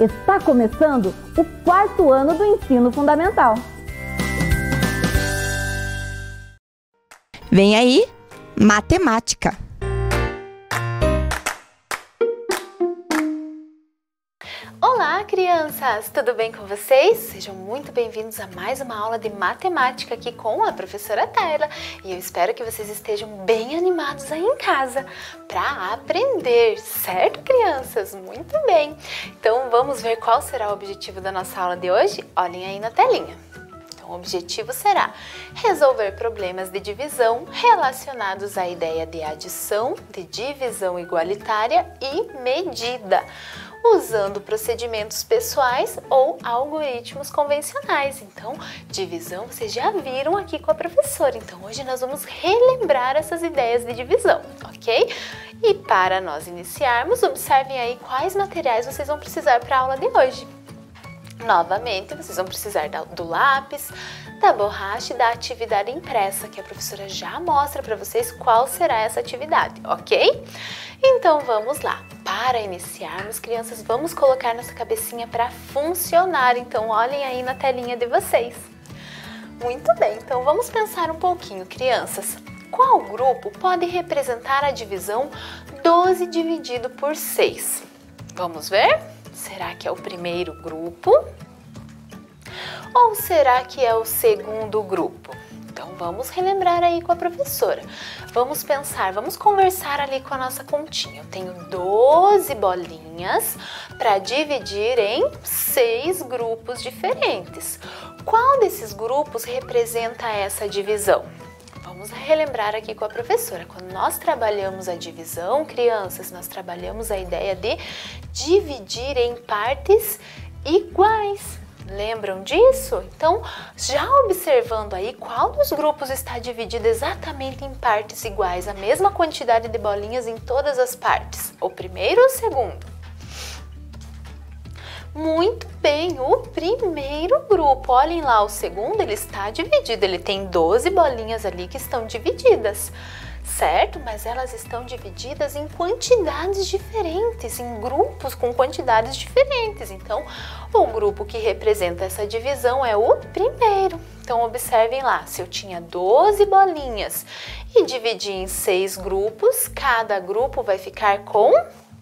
Está começando o 4º ano do ensino fundamental. Vem aí, matemática. Olá, crianças! Tudo bem com vocês? Sejam muito bem-vindos a mais uma aula de matemática aqui com a professora Tayla. E eu espero que vocês estejam bem animados aí em casa para aprender, certo, crianças? Muito bem! Então, vamos ver qual será o objetivo da nossa aula de hoje? Olhem aí na telinha. Então, o objetivo será resolver problemas de divisão relacionados à ideia de adição, de divisão igualitária e medida, usando procedimentos pessoais ou algoritmos convencionais. Então, divisão vocês já viram aqui com a professora. Então, hoje nós vamos relembrar essas ideias de divisão, ok? E para nós iniciarmos, observem aí quais materiais vocês vão precisar para a aula de hoje. Novamente, vocês vão precisar do lápis, da borracha e da atividade impressa, que a professora já mostra para vocês qual será essa atividade, ok? Então, vamos lá. Para iniciarmos, crianças, vamos colocar nossa cabecinha para funcionar. Então, olhem aí na telinha de vocês. Muito bem, então vamos pensar um pouquinho, crianças. Qual grupo pode representar a divisão 12 dividido por 6? Vamos ver? Será que é o primeiro grupo? Ou será que é o segundo grupo? Então, vamos relembrar aí com a professora. Vamos pensar, vamos conversar ali com a nossa continha. Eu tenho 12 bolinhas para dividir em 6 grupos diferentes. Qual desses grupos representa essa divisão? Vamos relembrar aqui com a professora. Quando nós trabalhamos a divisão, crianças, nós trabalhamos a ideia de dividir em partes iguais. Lembram disso? Então, já observando aí qual dos grupos está dividido exatamente em partes iguais, a mesma quantidade de bolinhas em todas as partes, o primeiro ou o segundo? Muito bem, o primeiro grupo. Olhem lá, o segundo ele está dividido, ele tem 12 bolinhas ali que estão divididas, certo? Mas elas estão divididas em quantidades diferentes, em grupos com quantidades diferentes. Então, o grupo que representa essa divisão é o primeiro. Então, observem lá, se eu tinha 12 bolinhas e dividi em 6 grupos, cada grupo vai ficar com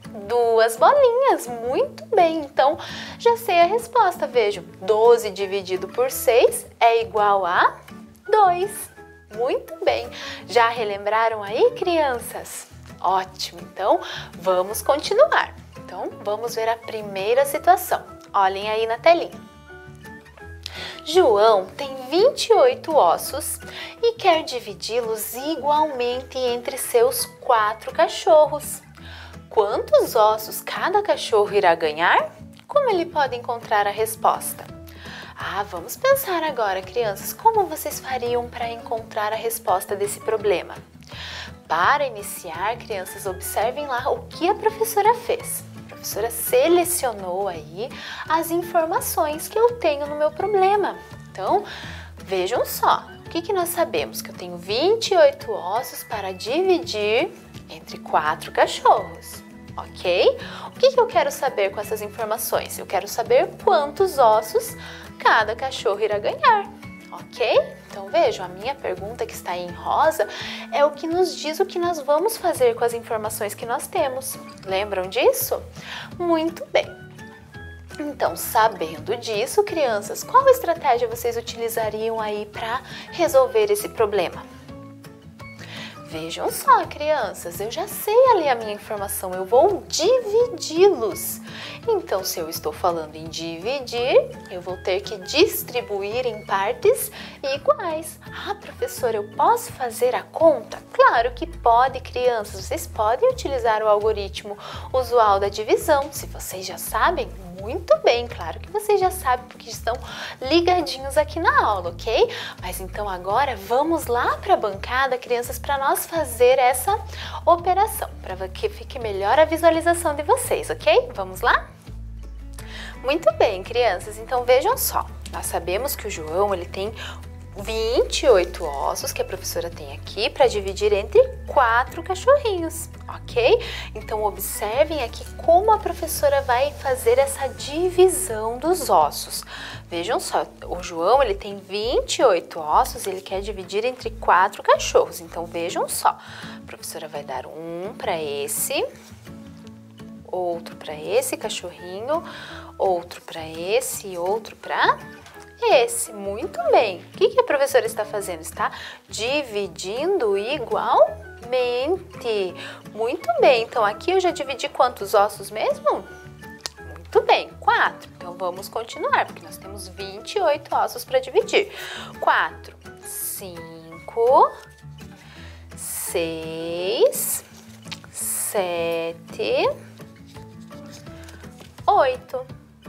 2 bolinhas. Muito bem, então já sei a resposta. Vejo, 12 dividido por 6 é igual a 2. Muito bem. Já relembraram aí, crianças? Ótimo, então vamos continuar. Então, vamos ver a primeira situação. Olhem aí na telinha. João tem 28 ossos e quer dividi-los igualmente entre seus 4 cachorros. Quantos ossos cada cachorro irá ganhar? Como ele pode encontrar a resposta? Vamos pensar agora, crianças, como vocês fariam para encontrar a resposta desse problema? Para iniciar, crianças, observem lá o que a professora fez. A professora selecionou aí as informações que eu tenho no meu problema. Então, vejam só, o que nós sabemos? Que eu tenho 28 ossos para dividir entre 4 cachorros, ok? O que eu quero saber com essas informações? Eu quero saber quantos ossos cada cachorro irá ganhar, ok? Então vejam, a minha pergunta que está aí em rosa é o que nos diz o que nós vamos fazer com as informações que nós temos. Lembram disso? Muito bem. Então, sabendo disso, crianças, qual estratégia vocês utilizariam aí para resolver esse problema? Vejam só, crianças, eu já sei ali a minha informação, eu vou dividi-los. Então, se eu estou falando em dividir, eu vou ter que distribuir em partes iguais. Professora, eu posso fazer a conta? Claro que pode, crianças, vocês podem utilizar o algoritmo usual da divisão. Se vocês já sabem, muito bem, claro que vocês já sabem porque estão ligadinhos aqui na aula, ok? Mas então agora vamos lá para a bancada, crianças, para nós fazer essa operação, para que fique melhor a visualização de vocês, ok? Vamos lá? Muito bem, crianças, então vejam só, nós sabemos que o João ele tem 28 ossos que a professora tem aqui para dividir entre 4 cachorrinhos, ok? Então, observem aqui como a professora vai fazer essa divisão dos ossos. Vejam só, o João, ele tem 28 ossos e ele quer dividir entre 4 cachorros. Então, vejam só, a professora vai dar um para esse, outro para esse cachorrinho, outro para esse e outro para esse. Muito bem. O que a professora está fazendo? Está dividindo igualmente. Muito bem. Então, aqui eu já dividi quantos ossos mesmo? Muito bem, 4. Então, vamos continuar, porque nós temos 28 ossos para dividir. 4, 5, 6, 7, 8.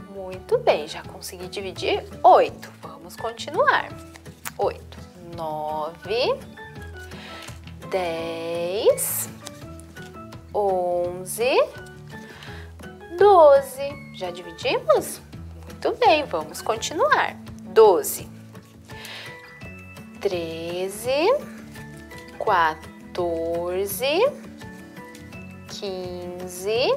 Muito bem, já consegui dividir 8. Vamos continuar. 8, 9, 10, 11, 12. Já dividimos? Muito bem, vamos continuar. 12, 13, 14, 15,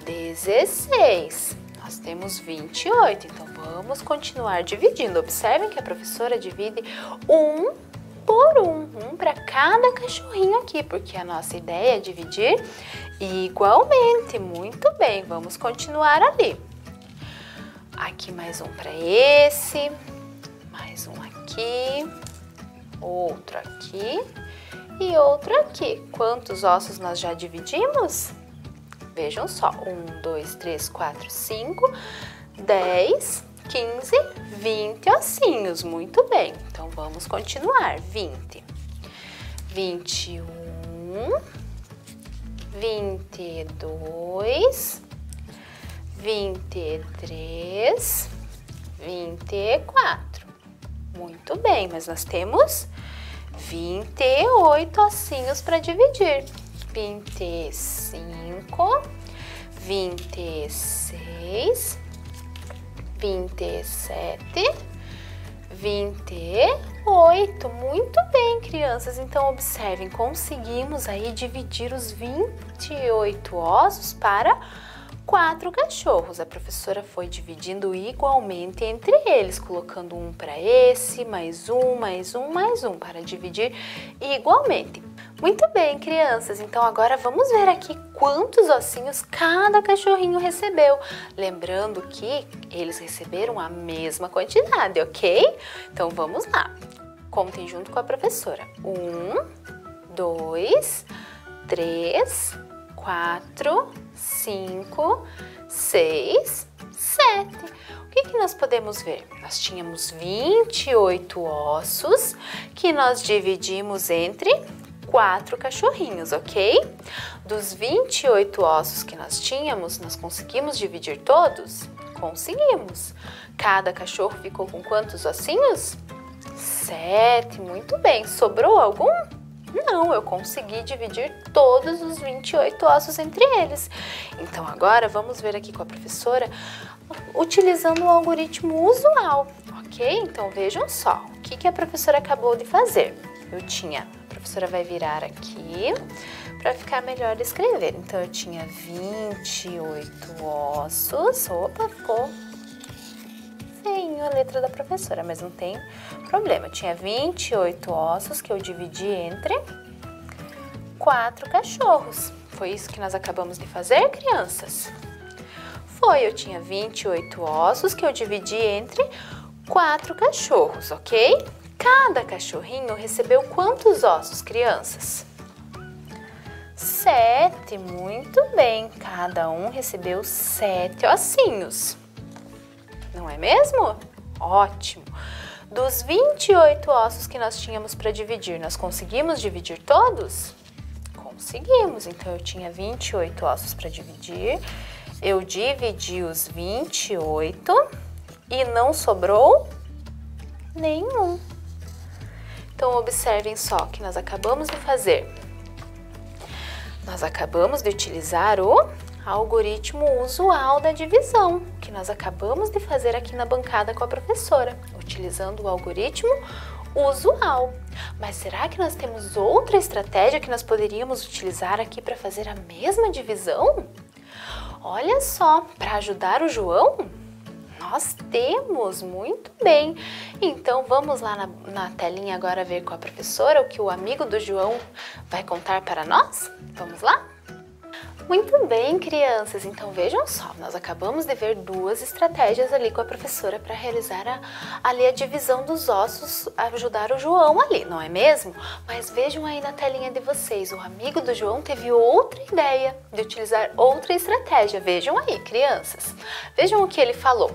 16. Nós temos 28, então vamos continuar dividindo. Observem que a professora divide um por um para cada cachorrinho aqui, porque a nossa ideia é dividir igualmente. Muito bem, vamos continuar ali. Aqui mais um para esse, mais um aqui, outro aqui e outro aqui. Quantos ossos nós já dividimos? Vejam só, 1, 2, 3, 4, 5, 10, 15, 20 ossinhos. Muito bem, então vamos continuar. 20, 21, 22, 23, 24. Muito bem, mas nós temos 28 ossinhos para dividir. 25, 26, 27, 28. Muito bem, crianças. Então, observem, conseguimos aí dividir os 28 ossos para 4 cachorros. A professora foi dividindo igualmente entre eles, colocando um para esse, mais um, mais um, mais um, para dividir igualmente. Muito bem, crianças. Então, agora vamos ver aqui quantos ossinhos cada cachorrinho recebeu. Lembrando que eles receberam a mesma quantidade, ok? Então, vamos lá. Contem junto com a professora. 1, 2, 3, 4, 5, 6, 7. O que nós podemos ver? Nós tínhamos 28 ossos que nós dividimos entre 4 cachorrinhos, ok? Dos 28 ossos que nós tínhamos, nós conseguimos dividir todos? Conseguimos. Cada cachorro ficou com quantos ossinhos? 7. Muito bem. Sobrou algum? Não, eu consegui dividir todos os 28 ossos entre eles. Então, agora vamos ver aqui com a professora utilizando o algoritmo usual, ok? Então, vejam só, o que a professora acabou de fazer. A professora vai virar aqui para ficar melhor de escrever. Então, eu tinha 28 ossos. Opa, ficou feinho a letra da professora, mas não tem problema. Eu tinha 28 ossos que eu dividi entre 4 cachorros. Foi isso que nós acabamos de fazer, crianças? Foi, eu tinha 28 ossos que eu dividi entre 4 cachorros, ok? Cada cachorrinho recebeu quantos ossos, crianças? 7, muito bem. Cada um recebeu 7 ossinhos. Não é mesmo? Ótimo. Dos 28 ossos que nós tínhamos para dividir, nós conseguimos dividir todos? Conseguimos. Então, eu tinha 28 ossos para dividir. Eu dividi os 28 e não sobrou nenhum. Então, observem só o que nós acabamos de fazer. Nós acabamos de utilizar o algoritmo usual da divisão, que nós acabamos de fazer aqui na bancada com a professora, utilizando o algoritmo usual. Mas será que nós temos outra estratégia que nós poderíamos utilizar aqui para fazer a mesma divisão? Olha só, para ajudar o João, nós temos, muito bem. Então vamos lá na telinha agora ver com a professora o que o amigo do João vai contar para nós? Vamos lá? Muito bem, crianças, então vejam só, nós acabamos de ver duas estratégias ali com a professora para realizar ali a divisão dos ossos, ajudar o João ali, não é mesmo? Mas vejam aí na telinha de vocês, o amigo do João teve outra ideia de utilizar outra estratégia, vejam aí, crianças. Vejam o que ele falou.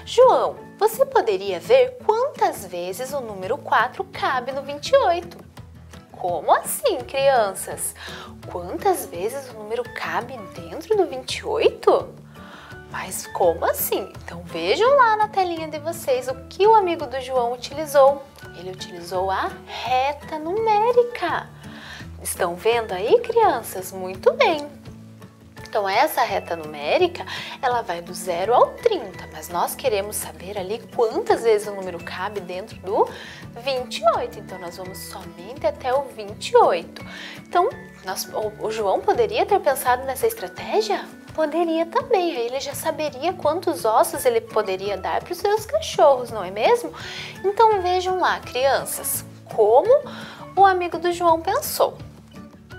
João, você poderia ver quantas vezes o número 4 cabe no 28? Como assim, crianças? Quantas vezes o número cabe dentro do 28? Mas como assim? Então vejam lá na telinha de vocês o que o amigo do João utilizou. Ele utilizou a reta numérica. Estão vendo aí, crianças? Muito bem. Então essa reta numérica, ela vai do 0 ao 30, mas nós queremos saber ali quantas vezes o número cabe dentro do 28. Então nós vamos somente até o 28. Então o João poderia ter pensado nessa estratégia? Poderia também, aí ele já saberia quantos ossos ele poderia dar para os seus cachorros, não é mesmo? Então vejam lá, crianças, como o amigo do João pensou.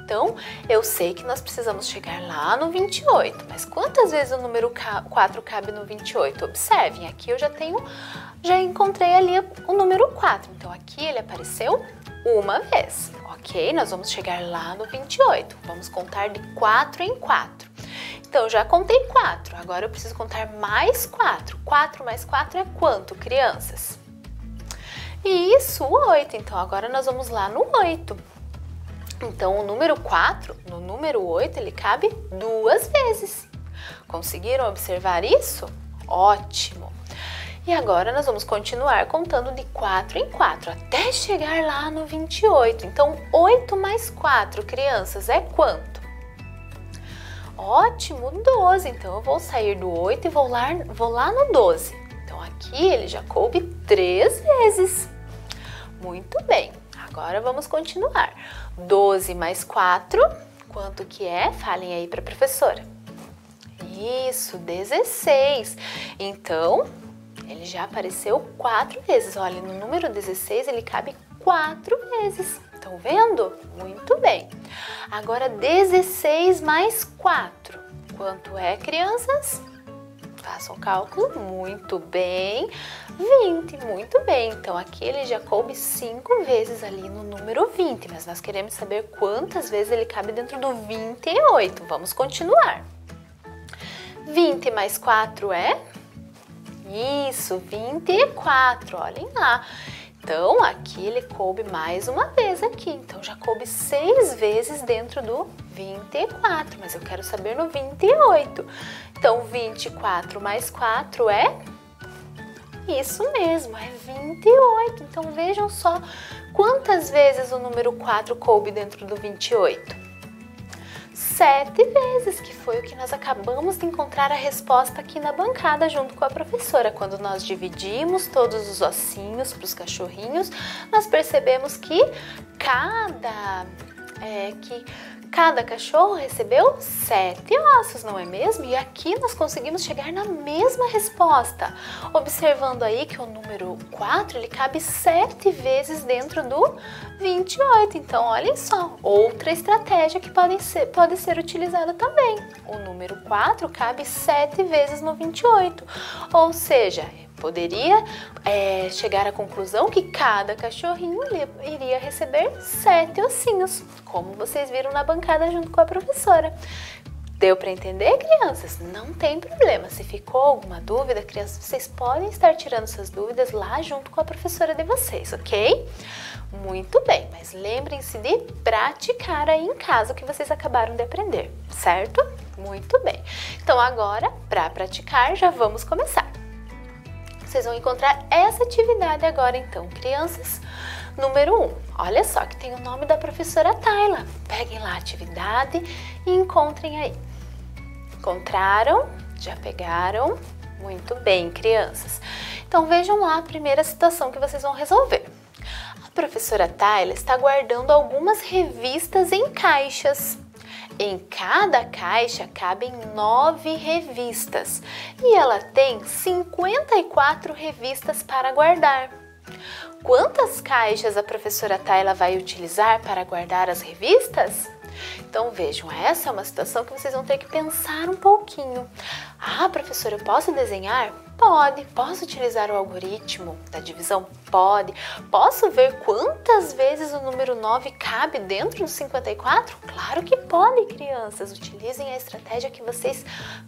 Então, eu sei que nós precisamos chegar lá no 28, mas quantas vezes o número 4 cabe no 28? Observem, aqui eu já encontrei ali o número 4, então aqui ele apareceu uma vez, ok? Nós vamos chegar lá no 28, vamos contar de 4 em 4. Então, eu já contei 4, agora eu preciso contar mais 4. 4 mais 4 é quanto, crianças? Isso, 8, então agora nós vamos lá no 8. Então, o número 4, no número 8, ele cabe 2 vezes. Conseguiram observar isso? Ótimo! E agora nós vamos continuar contando de 4 em 4, até chegar lá no 28. Então, 8 mais 4, crianças, é quanto? Ótimo, 12. Então, eu vou sair do 8 e vou lá no 12. Então, aqui ele já coube 3 vezes. Muito bem. Agora vamos continuar. 12 mais 4, quanto que é? Falem aí para a professora. Isso, 16. Então, ele já apareceu 4 vezes. Olha, no número 16 ele cabe 4 vezes. Estão vendo? Muito bem. Agora, 16 mais 4. Quanto é, crianças? Façam o cálculo. Muito bem. 20, muito bem. Então, aqui ele já coube 5 vezes ali no número 20, mas nós queremos saber quantas vezes ele cabe dentro do 28. Vamos continuar. 20 mais 4 é? Isso, 24, olhem lá. Então, aqui ele coube mais uma vez aqui. Então, já coube 6 vezes dentro do 24, mas eu quero saber no 28. Então, 24 mais 4 é? Isso mesmo, é 28. Então, vejam só quantas vezes o número 4 coube dentro do 28. 7 vezes, que foi o que nós acabamos de encontrar a resposta aqui na bancada junto com a professora. Quando nós dividimos todos os ossinhos para os cachorrinhos, nós percebemos que cada cachorro recebeu 7 ossos, não é mesmo? E aqui nós conseguimos chegar na mesma resposta, observando aí que o número 4 ele cabe 7 vezes dentro do 28. Então, olhem só, outra estratégia que pode ser utilizada também. O número 4 cabe 7 vezes no 28, ou seja, poderia chegar à conclusão que cada cachorrinho iria receber 7 ossinhos, como vocês viram na bancada junto com a professora. Deu para entender, crianças? Não tem problema. Se ficou alguma dúvida, crianças, vocês podem estar tirando suas dúvidas lá junto com a professora de vocês, ok? Muito bem, mas lembrem-se de praticar aí em casa o que vocês acabaram de aprender, certo? Muito bem. Então agora, para praticar, já vamos começar. Vocês vão encontrar essa atividade agora então, crianças. Número 1, olha só que tem o nome da professora Tayla. Peguem lá a atividade e encontrem aí. Encontraram? Já pegaram? Muito bem, crianças. Então vejam lá a primeira situação que vocês vão resolver. A professora Tayla está guardando algumas revistas em caixas. Em cada caixa cabem 9 revistas e ela tem 54 revistas para guardar. Quantas caixas a professora Tayla vai utilizar para guardar as revistas? Então vejam, essa é uma situação que vocês vão ter que pensar um pouquinho. Ah, professora, eu posso desenhar? Pode. Posso utilizar o algoritmo da divisão? Pode. Posso ver quantas vezes o número 9 cabe dentro dos 54? Claro que pode, crianças. Utilizem a estratégia que vocês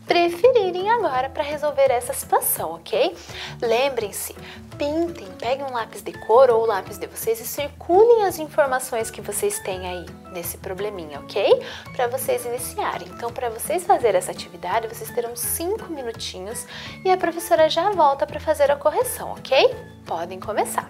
preferirem agora para resolver essa situação, ok? Lembrem-se, pintem, peguem um lápis de cor ou o lápis de vocês e circulem as informações que vocês têm aí nesse probleminha, ok? Para vocês iniciarem. Então, para vocês fazerem essa atividade, vocês terão 5 minutinhos e a professora já volta para fazer a correção, ok? Podem começar.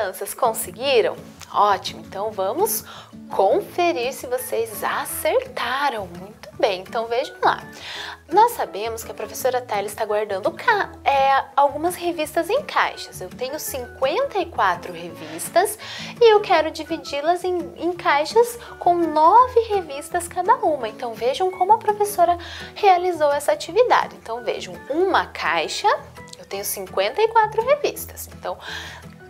crianças? Conseguiram? Ótimo, então vamos conferir se vocês acertaram. Muito bem, então vejam lá. Nós sabemos que a professora Tayla está guardando algumas revistas em caixas. Eu tenho 54 revistas e eu quero dividi-las em caixas com 9 revistas cada uma. Então vejam como a professora realizou essa atividade. Então vejam, uma caixa, eu tenho 54 revistas. Então,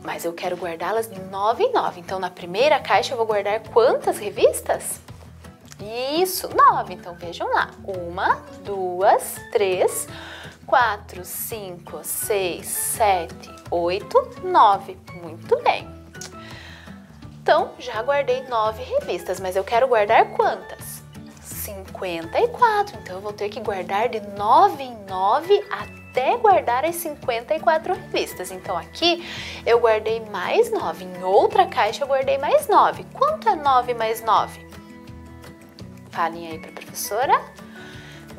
mas eu quero guardá-las de 9 em 9. Então, na primeira caixa eu vou guardar quantas revistas? Isso, 9. Então, vejam lá. 1, 2, 3, 4, 5, 6, 7, 8, 9. Muito bem. Então, já guardei 9 revistas, mas eu quero guardar quantas? 54. Então, eu vou ter que guardar de 9 em 9 até guardar as 54 revistas. Então, aqui eu guardei mais 9. Em outra caixa eu guardei mais 9. Quanto é 9 mais 9? Falem aí para a professora.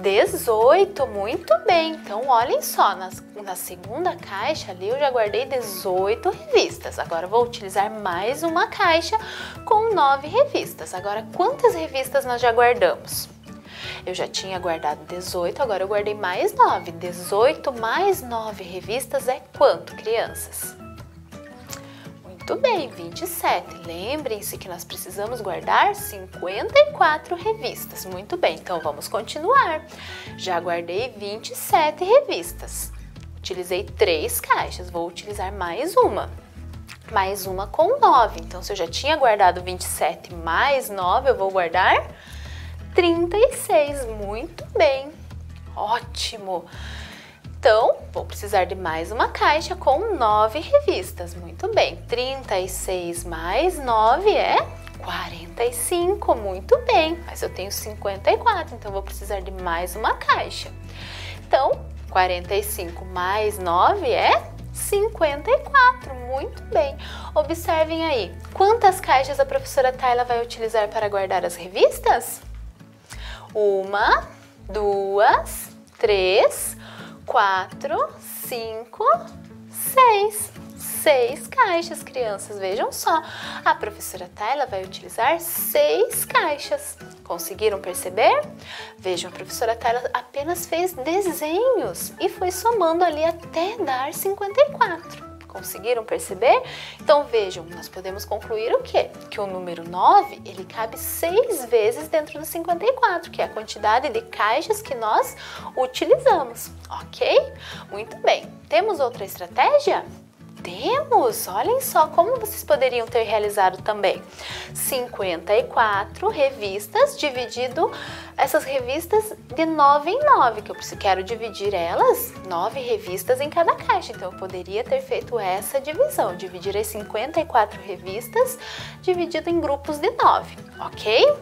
18, muito bem. Então, olhem só, na segunda caixa ali eu já guardei 18 revistas. Agora, eu vou utilizar mais uma caixa com 9 revistas. Agora, quantas revistas nós já guardamos? Eu já tinha guardado 18, agora eu guardei mais 9. 18 mais 9 revistas é quanto, crianças? Muito bem, 27. Lembrem-se que nós precisamos guardar 54 revistas. Muito bem, então vamos continuar. Já guardei 27 revistas. Utilizei 3 caixas, vou utilizar mais uma. Mais uma com 9. Então, se eu já tinha guardado 27 mais 9, eu vou guardar 36. Muito bem. Ótimo. Então, vou precisar de mais uma caixa com 9 revistas. Muito bem. 36 mais 9 é 45. Muito bem. Mas eu tenho 54, então vou precisar de mais uma caixa. Então, 45 mais 9 é 54. Muito bem. Observem aí. Quantas caixas a professora Tayla vai utilizar para guardar as revistas? 1, 2, 3, 4, 5, 6. 6 caixas, crianças. Vejam só, a professora Tayla vai utilizar 6 caixas. Conseguiram perceber? Vejam, a professora Tayla apenas fez desenhos e foi somando ali até dar 54. Conseguiram perceber? Então vejam, nós podemos concluir o quê? Que o número 9, ele cabe 6 vezes dentro do 54, que é a quantidade de caixas que nós utilizamos, ok? Muito bem. Temos outra estratégia? Temos! Olhem só como vocês poderiam ter realizado também. 54 revistas dividido essas revistas de 9 em 9, que eu quero dividir elas, 9 revistas em cada caixa. Então, eu poderia ter feito essa divisão, dividir as 54 revistas dividido em grupos de 9, ok?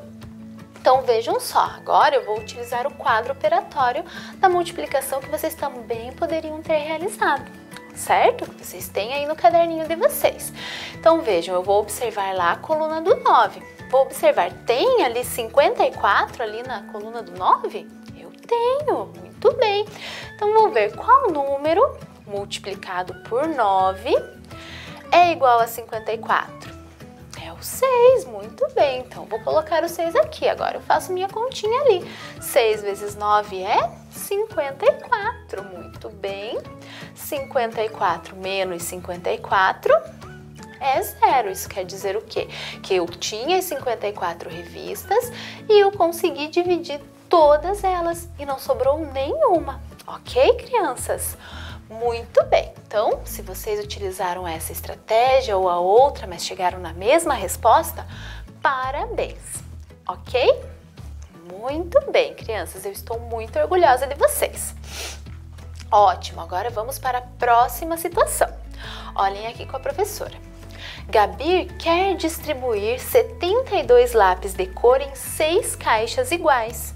Então, vejam só, agora eu vou utilizar o quadro operatório da multiplicação que vocês também poderiam ter realizado. Certo? Vocês têm aí no caderninho de vocês. Então, vejam, eu vou observar lá a coluna do 9. Vou observar, tem ali 54 ali na coluna do 9? Eu tenho, muito bem. Então, vou ver qual número multiplicado por 9 é igual a 54. É o 6, muito bem. Então, vou colocar o 6 aqui. Agora, eu faço minha continha ali. 6 vezes 9 é 54, muito bem. 54 menos 54 é 0. Isso quer dizer o quê? Que eu tinha as 54 revistas e eu consegui dividir todas elas e não sobrou nenhuma. Ok, crianças? Muito bem. Então, se vocês utilizaram essa estratégia ou a outra, mas chegaram na mesma resposta, parabéns. Ok? Muito bem, crianças. Eu estou muito orgulhosa de vocês. Ótimo, agora vamos para a próxima situação. Olhem aqui com a professora. Gabi quer distribuir 72 lápis de cor em 6 caixas iguais.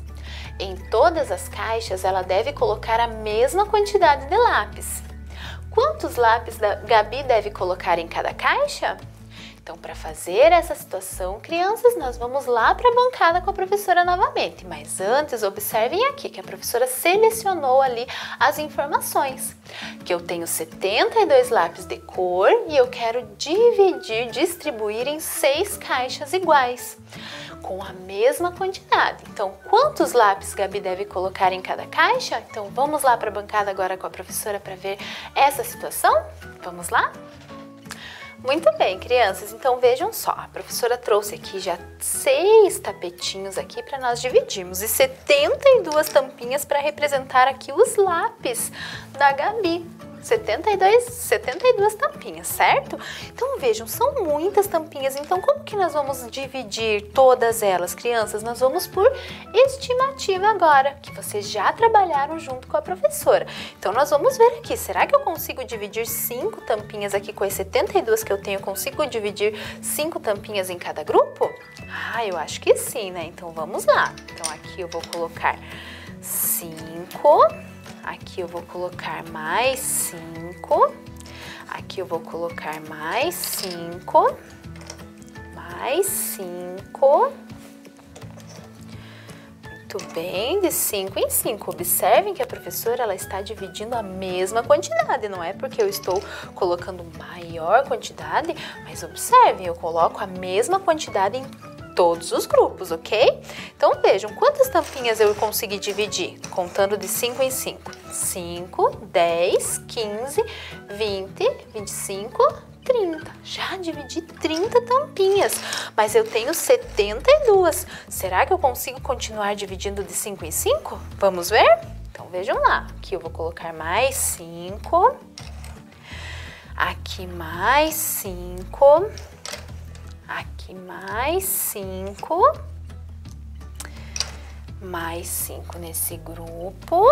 Em todas as caixas, ela deve colocar a mesma quantidade de lápis. Quantos lápis Gabi deve colocar em cada caixa? Então, para fazer essa situação, crianças, nós vamos lá para a bancada com a professora novamente. Mas antes, observem aqui que a professora selecionou ali as informações. Que eu tenho 72 lápis de cor e eu quero distribuir em 6 caixas iguais, com a mesma quantidade. Então, quantos lápis Gabi deve colocar em cada caixa? Então, vamos lá para a bancada agora com a professora para ver essa situação? Vamos lá? Muito bem, crianças, então vejam só, a professora trouxe aqui já 6 tapetinhos aqui para nós dividirmos e 72 tampinhas para representar aqui os lápis da Gabi. 72 tampinhas, certo? Então vejam, são muitas tampinhas, então como que nós vamos dividir todas elas, crianças? Nós vamos por estimativa agora, que vocês já trabalharam junto com a professora. Então nós vamos ver aqui, será que eu consigo dividir 5 tampinhas aqui com as 72 que eu tenho? Eu consigo dividir 5 tampinhas em cada grupo? Ah, eu acho que sim, né? Então vamos lá. Então aqui eu vou colocar 5... Aqui eu vou colocar mais 5, aqui eu vou colocar mais 5, mais 5. Muito bem, de 5 em 5. Observem que a professora ela está dividindo a mesma quantidade, não é porque eu estou colocando maior quantidade, mas observem, eu coloco a mesma quantidade em todos os grupos, ok? Então vejam, quantas tampinhas eu consegui dividir? Contando de 5 em 5. 5, 10, 15, 20, 25, 30. Já dividi 30 tampinhas, mas eu tenho 72. Será que eu consigo continuar dividindo de 5 em 5? Vamos ver? Então vejam lá. Aqui eu vou colocar mais 5. Aqui mais 5. Aqui mais 5, mais 5 nesse grupo,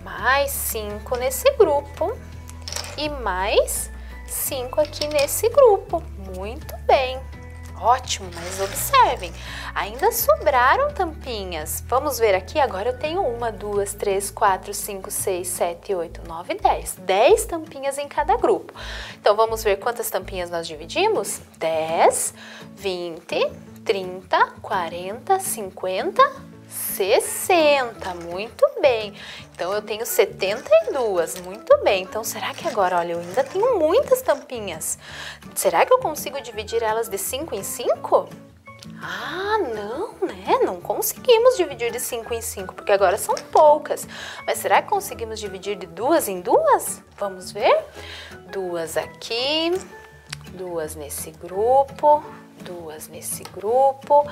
mais 5 nesse grupo e mais 5 aqui nesse grupo. Muito bem, ótimo, mas observem, ainda sobraram tampinhas. Vamos ver aqui, agora eu tenho 1, 2, 3, 4, 5, 6, 7, 8, 9, 10. 10 tampinhas em cada grupo. Então, vamos ver quantas tampinhas nós dividimos? 10, 20, 30, 40, 50, 60. Muito bem. Então, eu tenho 72. Muito bem. Então, será que agora, olha, eu ainda tenho muitas tampinhas. Será que eu consigo dividir elas de 5 em 5? Ah, não, né? Não conseguimos dividir de 5 em 5, porque agora são poucas. Mas será que conseguimos dividir de 2 em 2? Vamos ver? 2 aqui, 2 nesse grupo, 2 nesse grupo,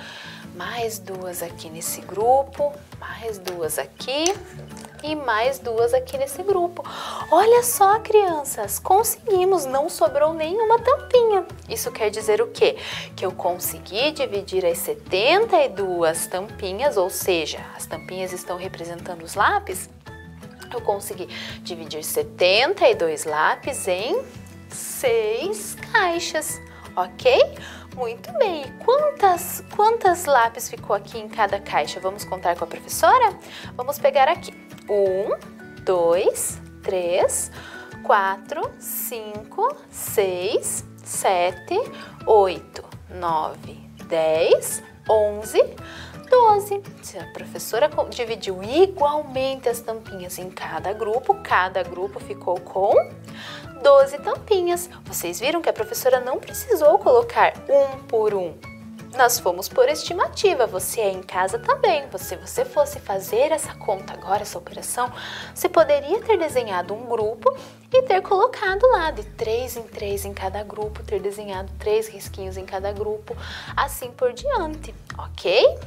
mais 2 aqui nesse grupo, mais 2 aqui e mais 2 aqui nesse grupo. Olha só, crianças, conseguimos, não sobrou nenhuma tampinha. Isso quer dizer o quê? Que eu consegui dividir as 72 tampinhas, ou seja, as tampinhas estão representando os lápis. Eu consegui dividir 72 lápis em 6 caixas, ok? Muito bem, e quantas lápis ficou aqui em cada caixa? Vamos contar com a professora? Vamos pegar aqui. 1, 2, 3, 4, 5, 6, 7, 8, 9, 10, 11, 12. Se a professora dividiu igualmente as tampinhas em cada grupo ficou com 12 tampinhas. Vocês viram que a professora não precisou colocar um por um. Nós fomos por estimativa, você aí em casa também. Se você fosse fazer essa conta agora, essa operação, você poderia ter desenhado um grupo e ter colocado lá de 3 em 3 em cada grupo, ter desenhado 3 risquinhos em cada grupo, assim por diante, ok?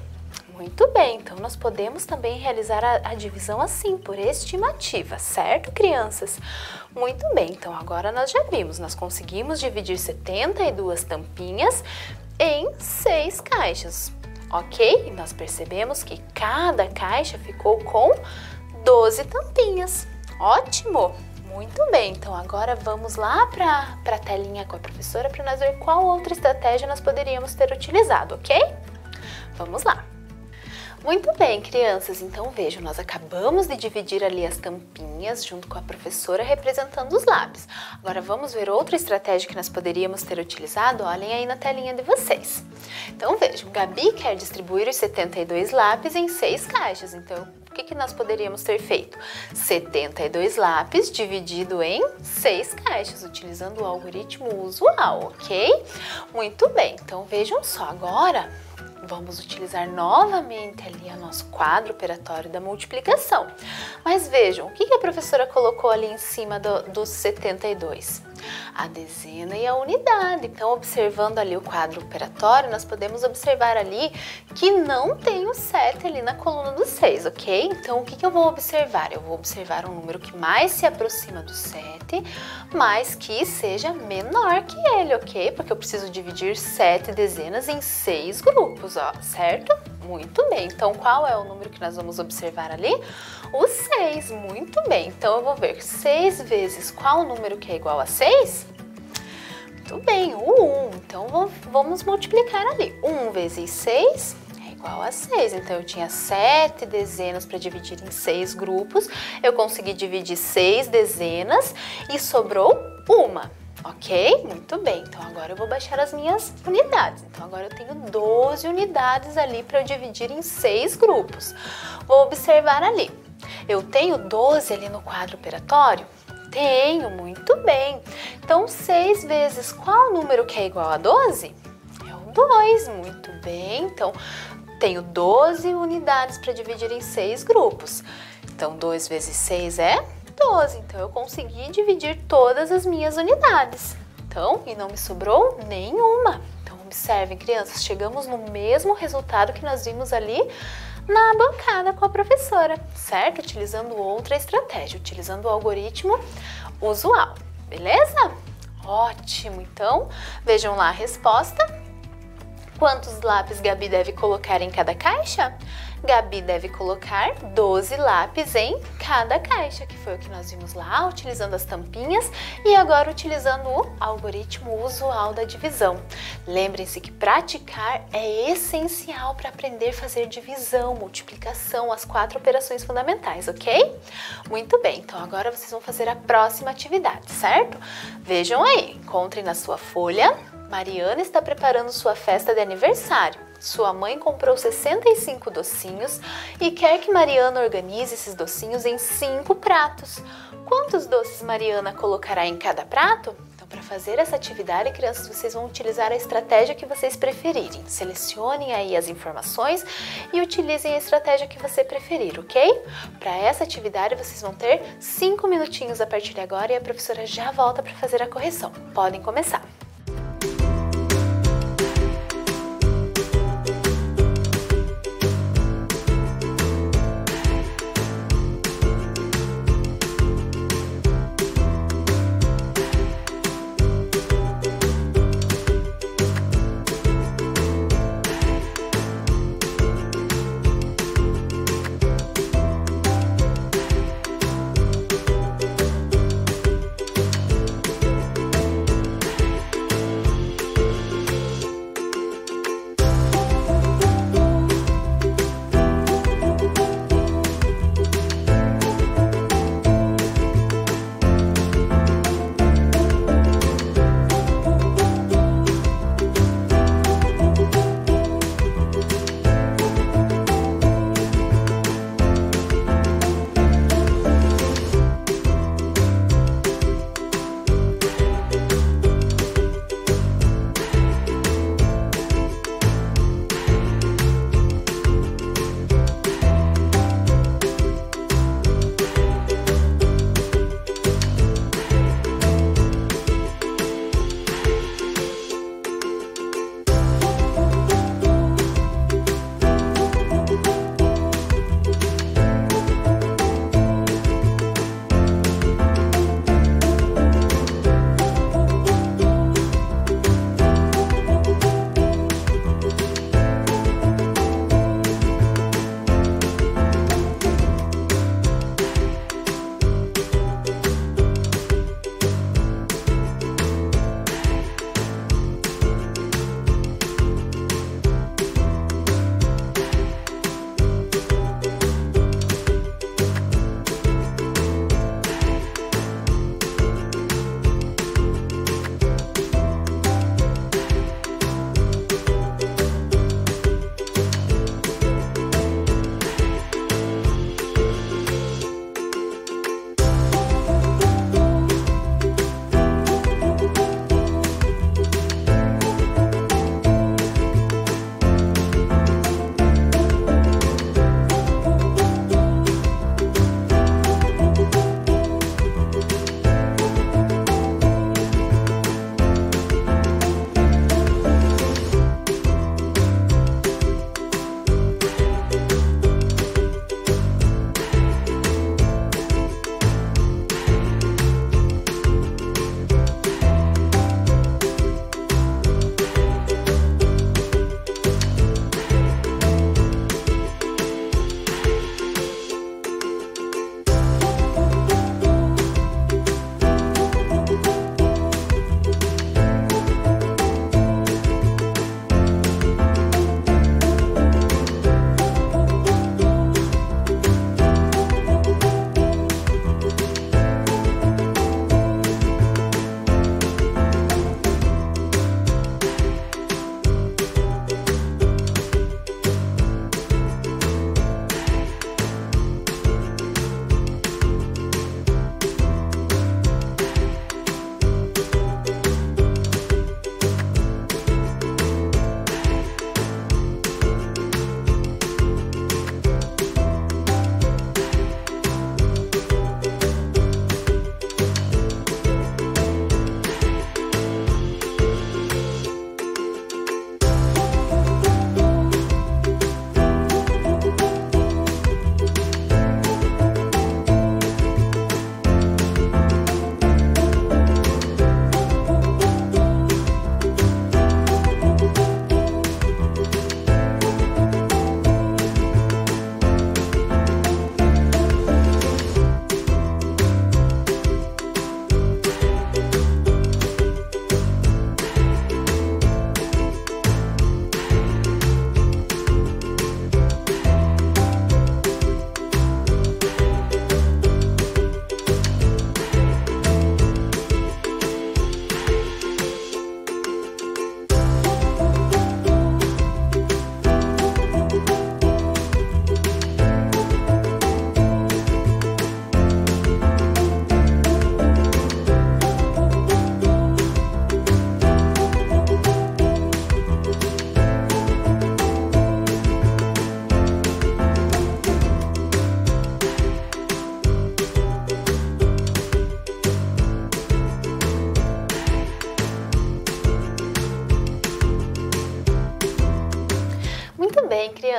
Muito bem, então nós podemos também realizar a divisão assim, por estimativa, certo, crianças? Muito bem, então agora nós já vimos, nós conseguimos dividir 72 tampinhas em 6 caixas, ok? E nós percebemos que cada caixa ficou com 12 tampinhas, ótimo! Muito bem, então agora vamos lá para a telinha com a professora para nós ver qual outra estratégia nós poderíamos ter utilizado, ok? Vamos lá! Muito bem, crianças, então vejam, nós acabamos de dividir ali as tampinhas junto com a professora representando os lápis. Agora vamos ver outra estratégia que nós poderíamos ter utilizado, olhem aí na telinha de vocês. Então vejam, Gabi quer distribuir os 72 lápis em 6 caixas, então o que nós poderíamos ter feito? 72 lápis dividido em 6 caixas, utilizando o algoritmo usual, ok? Muito bem, então vejam só, agora vamos utilizar novamente ali o nosso quadro operatório da multiplicação. Mas vejam, o que a professora colocou ali em cima dos 72? A dezena e a unidade. Então, observando ali o quadro operatório, nós podemos observar ali que não tem o 7 ali na coluna do 6, ok? Então, o que eu vou observar? Eu vou observar um número que mais se aproxima do 7, mas que seja menor que ele, ok? Porque eu preciso dividir 7 dezenas em 6 grupos, ó, certo? Muito bem. Então, qual é o número que nós vamos observar ali? O 6. Muito bem. Então, eu vou ver 6 vezes qual número que é igual a 6? Muito bem, o 1. Então, vamos multiplicar ali. 1 vezes 6 é igual a 6. Então, eu tinha 7 dezenas para dividir em 6 grupos. Eu consegui dividir 6 dezenas e sobrou uma. Ok? Muito bem. Então, agora eu vou baixar as minhas unidades. Então, agora eu tenho 12 unidades ali para eu dividir em 6 grupos. Vou observar ali. Eu tenho 12 ali no quadro operatório? Tenho, muito bem. Então, 6 vezes qual número que é igual a 12? É o 2, muito bem. Então, tenho 12 unidades para dividir em 6 grupos. Então, 2 vezes 6 é 12. Então, eu consegui dividir todas as minhas unidades. Então, e não me sobrou nenhuma. Então, observem, crianças, chegamos no mesmo resultado que nós vimos ali na bancada com a professora, certo? Utilizando outra estratégia, utilizando o algoritmo usual, beleza? Ótimo! Então, vejam lá a resposta. Quantos lápis Gabi deve colocar em cada caixa? Gabi deve colocar 12 lápis em cada caixa, que foi o que nós vimos lá, utilizando as tampinhas e agora utilizando o algoritmo usual da divisão. Lembrem-se que praticar é essencial para aprender a fazer divisão, multiplicação, as 4 operações fundamentais, ok? Muito bem, então agora vocês vão fazer a próxima atividade, certo? Vejam aí, encontrem na sua folha. Mariana está preparando sua festa de aniversário. Sua mãe comprou 65 docinhos e quer que Mariana organize esses docinhos em 5 pratos. Quantos doces Mariana colocará em cada prato? Então, para fazer essa atividade, crianças, vocês vão utilizar a estratégia que vocês preferirem. Selecionem aí as informações e utilizem a estratégia que você preferir, ok? Para essa atividade, vocês vão ter 5 minutinhos a partir de agora e a professora já volta para fazer a correção. Podem começar.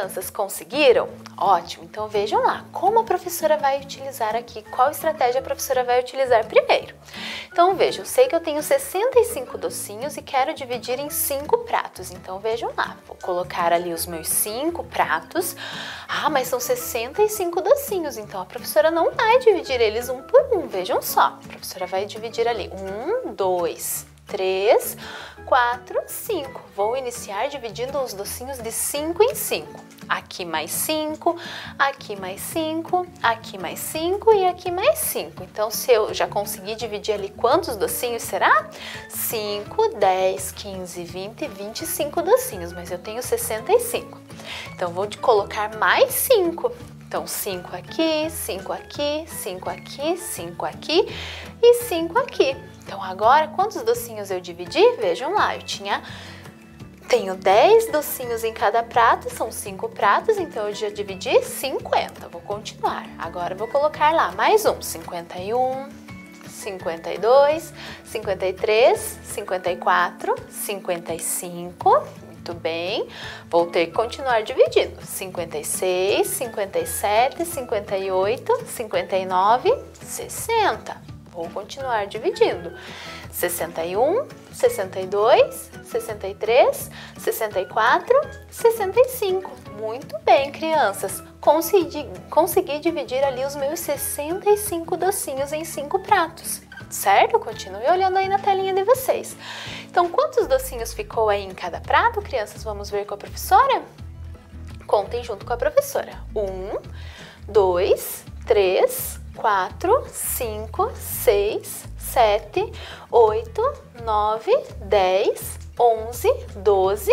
crianças? Conseguiram? Ótimo! Então vejam lá, como a professora vai utilizar aqui, qual estratégia a professora vai utilizar primeiro. Então vejam, eu sei que eu tenho 65 docinhos e quero dividir em 5 pratos. Então vejam lá, vou colocar ali os meus 5 pratos. Ah, mas são 65 docinhos, então a professora não vai dividir eles um por um. Vejam só, a professora vai dividir ali 1, 2, 3, 4, 5. Vou iniciar dividindo os docinhos de 5 em 5. Aqui mais 5, aqui mais 5, aqui mais 5 e aqui mais 5. Então, se eu já conseguir dividir ali quantos docinhos será? 5, 10, 15, 20, 25 docinhos, mas eu tenho 65. Então, vou colocar mais 5. Então, 5 aqui, 5 aqui, 5 aqui, 5 aqui e 5 aqui. Então, agora, quantos docinhos eu dividi? Vejam lá, tenho 10 docinhos em cada prato, são 5 pratos, então eu já dividi 50. Vou continuar. Agora, eu vou colocar lá mais um. 51, 52, 53, 54, 55... Muito bem, vou ter que continuar dividindo. 56, 57, 58, 59, 60. Vou continuar dividindo. 61, 62, 63, 64, 65. Muito bem, crianças. Consegui dividir ali os meus 65 docinhos em 5 pratos. Certo? Continue olhando aí na telinha de vocês. Então, quantos docinhos ficou aí em cada prato, crianças? Vamos ver com a professora? Contem junto com a professora. 1, 2, 3, 4, 5, 6, 7, 8, 9, 10, 11, 12,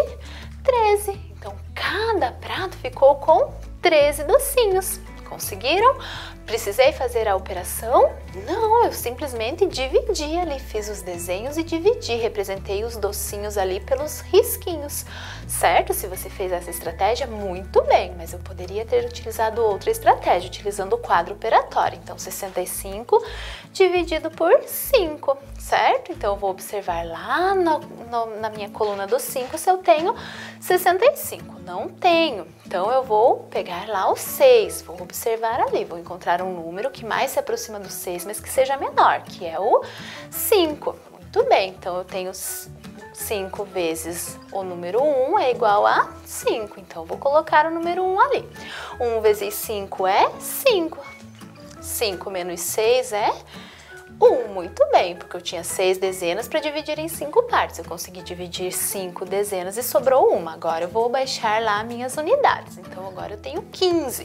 13. Então, cada prato ficou com 13 docinhos. Conseguiram? Precisei fazer a operação? Não, eu simplesmente dividi ali, fiz os desenhos e dividi, representei os docinhos ali pelos risquinhos, certo? Se você fez essa estratégia, muito bem, mas eu poderia ter utilizado outra estratégia, utilizando o quadro operatório. Então, 65 dividido por 5, certo? Então, eu vou observar lá na minha coluna dos 5 se eu tenho 65. Não tenho, então eu vou pegar lá o 6, vou observar ali, vou encontrar um número que mais se aproxima do 6, mas que seja menor, que é o 5. Muito bem, então eu tenho 5 vezes o número 1 é igual a 5, então eu vou colocar o número 1 ali. 1 vezes 5 é 5, 5 menos 6 é 1, muito bem, porque eu tinha 6 dezenas para dividir em 5 partes. Eu consegui dividir 5 dezenas e sobrou uma. Agora eu vou baixar lá minhas unidades. Então agora eu tenho 15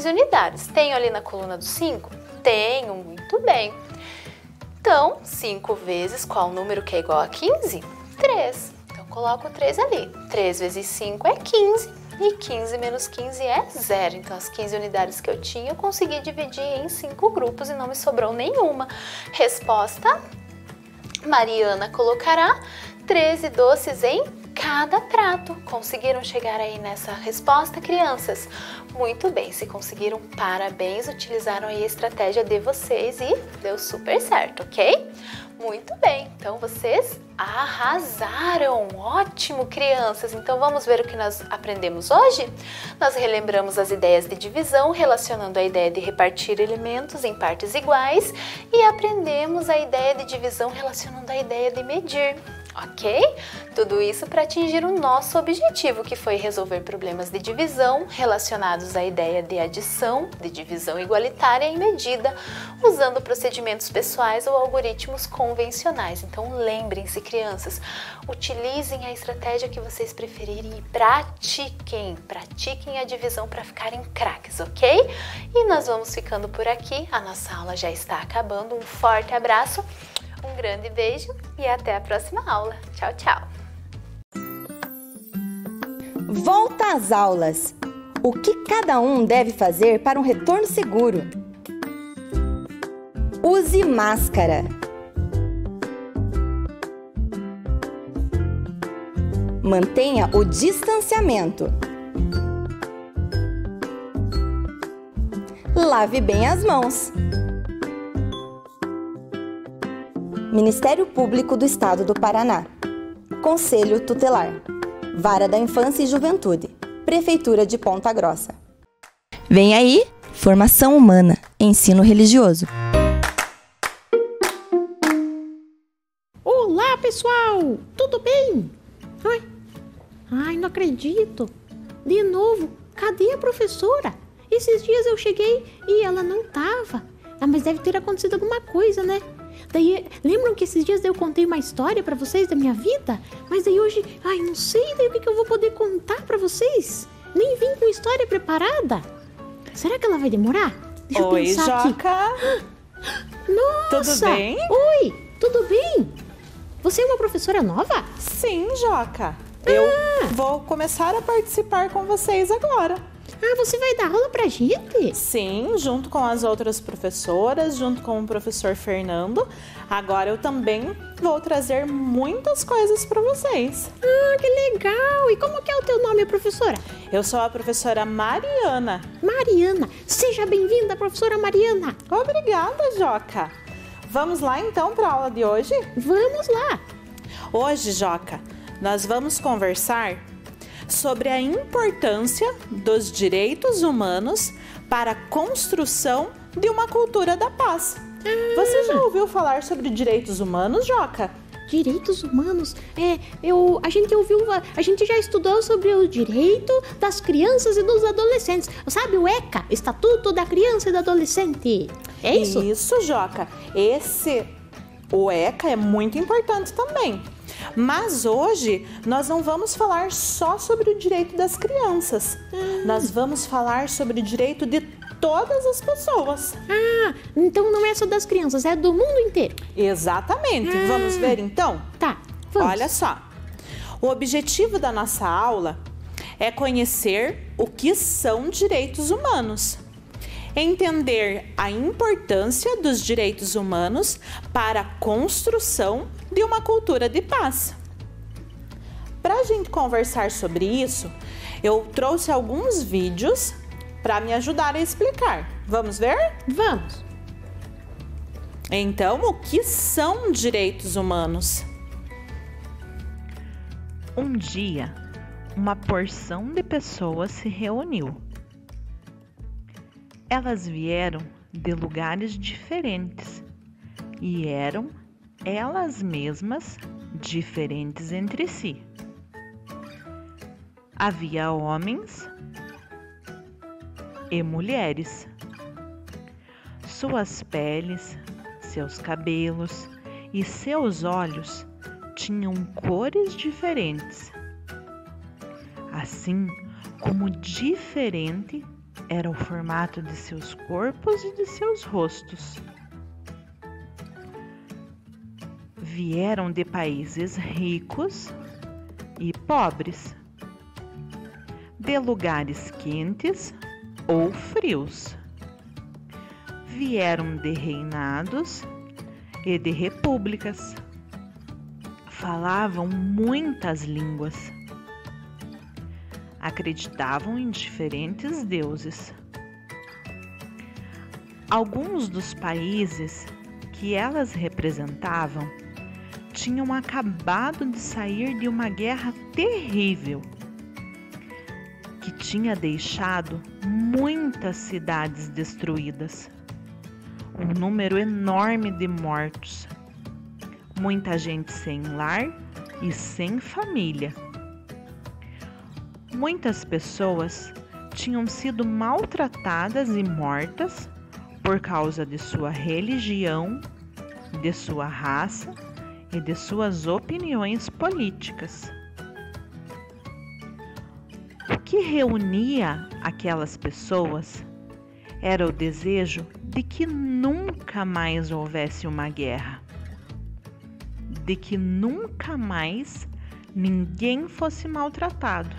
unidades. Tenho ali na coluna do 5? Tenho, muito bem. Então, 5 vezes qual número que é igual a 15? 3. Então coloco o 3 ali. 3 vezes 5 é 15. E 15 menos 15 é 0. Então, as 15 unidades que eu tinha, eu consegui dividir em 5 grupos e não me sobrou nenhuma. Resposta: Mariana colocará 13 doces em cada prato. Conseguiram chegar aí nessa resposta, crianças? Muito bem, se conseguiram, parabéns, utilizaram aí a estratégia de vocês e deu super certo, ok? Muito bem, então vocês arrasaram! Ótimo, crianças! Então vamos ver o que nós aprendemos hoje? Nós relembramos as ideias de divisão, relacionando a ideia de repartir elementos em partes iguais e aprendemos a ideia de divisão relacionando a ideia de medir. Ok? Tudo isso para atingir o nosso objetivo, que foi resolver problemas de divisão relacionados à ideia de adição, de divisão igualitária e medida, usando procedimentos pessoais ou algoritmos convencionais. Então lembrem-se, crianças, utilizem a estratégia que vocês preferirem e pratiquem a divisão para ficarem craques, ok? E nós vamos ficando por aqui, a nossa aula já está acabando. Um forte abraço, um grande beijo e até a próxima aula. Tchau, tchau! Volta às aulas. O que cada um deve fazer para um retorno seguro? Use máscara. Mantenha o distanciamento. Lave bem as mãos. Ministério Público do Estado do Paraná. Conselho Tutelar. Vara da Infância e Juventude. Prefeitura de Ponta Grossa. Vem aí, Formação Humana, Ensino Religioso. Olá, pessoal! Tudo bem? Ai, não acredito! De novo, cadê a professora? Esses dias eu cheguei e ela não tava. Mas deve ter acontecido alguma coisa, né? Daí, lembram que esses dias eu contei uma história pra vocês da minha vida? Mas daí hoje, não sei daí o que eu vou poder contar pra vocês. Nem vim com história preparada. Será que ela vai demorar? Deixa eu pensar Joca. aqui. Nossa! Tudo bem? Oi, tudo bem? Você é uma professora nova? Sim, Joca. Eu vou começar a participar com vocês agora. Você vai dar aula pra gente? Sim, junto com as outras professoras, junto com o professor Fernando. Agora eu também vou trazer muitas coisas para vocês. Que legal! E como que é o teu nome, professora? Eu sou a professora Mariana. Mariana. Seja bem-vinda, professora Mariana. Obrigada, Joca. Vamos lá então para a aula de hoje? Vamos lá. Hoje, Joca, nós vamos conversar sobre a importância dos direitos humanos para a construção de uma cultura da paz. Você já ouviu falar sobre direitos humanos, Joca? Direitos humanos? A gente já estudou sobre o direito das crianças e dos adolescentes. Sabe o ECA, Estatuto da Criança e do Adolescente? É isso? Isso, Joca. O ECA é muito importante também. Mas hoje nós não vamos falar só sobre o direito das crianças. Nós vamos falar sobre o direito de todas as pessoas. Então não é só das crianças, é do mundo inteiro. Exatamente. Vamos ver então? Tá, vamos. Olha só. O objetivo da nossa aula é conhecer o que são direitos humanos. Entender a importância dos direitos humanos para a construção de uma cultura de paz. Para a gente conversar sobre isso, eu trouxe alguns vídeos para me ajudar a explicar. Vamos ver? Vamos! Então, o que são direitos humanos? Um dia, uma porção de pessoas se reuniu. Elas vieram de lugares diferentes e eram elas mesmas diferentes entre si. Havia homens e mulheres. Suas peles, seus cabelos e seus olhos tinham cores diferentes, assim como diferente era o formato de seus corpos e de seus rostos. Vieram de países ricos e pobres, de lugares quentes ou frios. Vieram de reinados e de repúblicas. Falavam muitas línguas. Acreditavam em diferentes deuses. Alguns dos países que elas representavam tinham acabado de sair de uma guerra terrível que tinha deixado muitas cidades destruídas, um número enorme de mortos, muita gente sem lar e sem família. Muitas pessoas tinham sido maltratadas e mortas por causa de sua religião, de sua raça e de suas opiniões políticas. O que reunia aquelas pessoas era o desejo de que nunca mais houvesse uma guerra, de que nunca mais ninguém fosse maltratado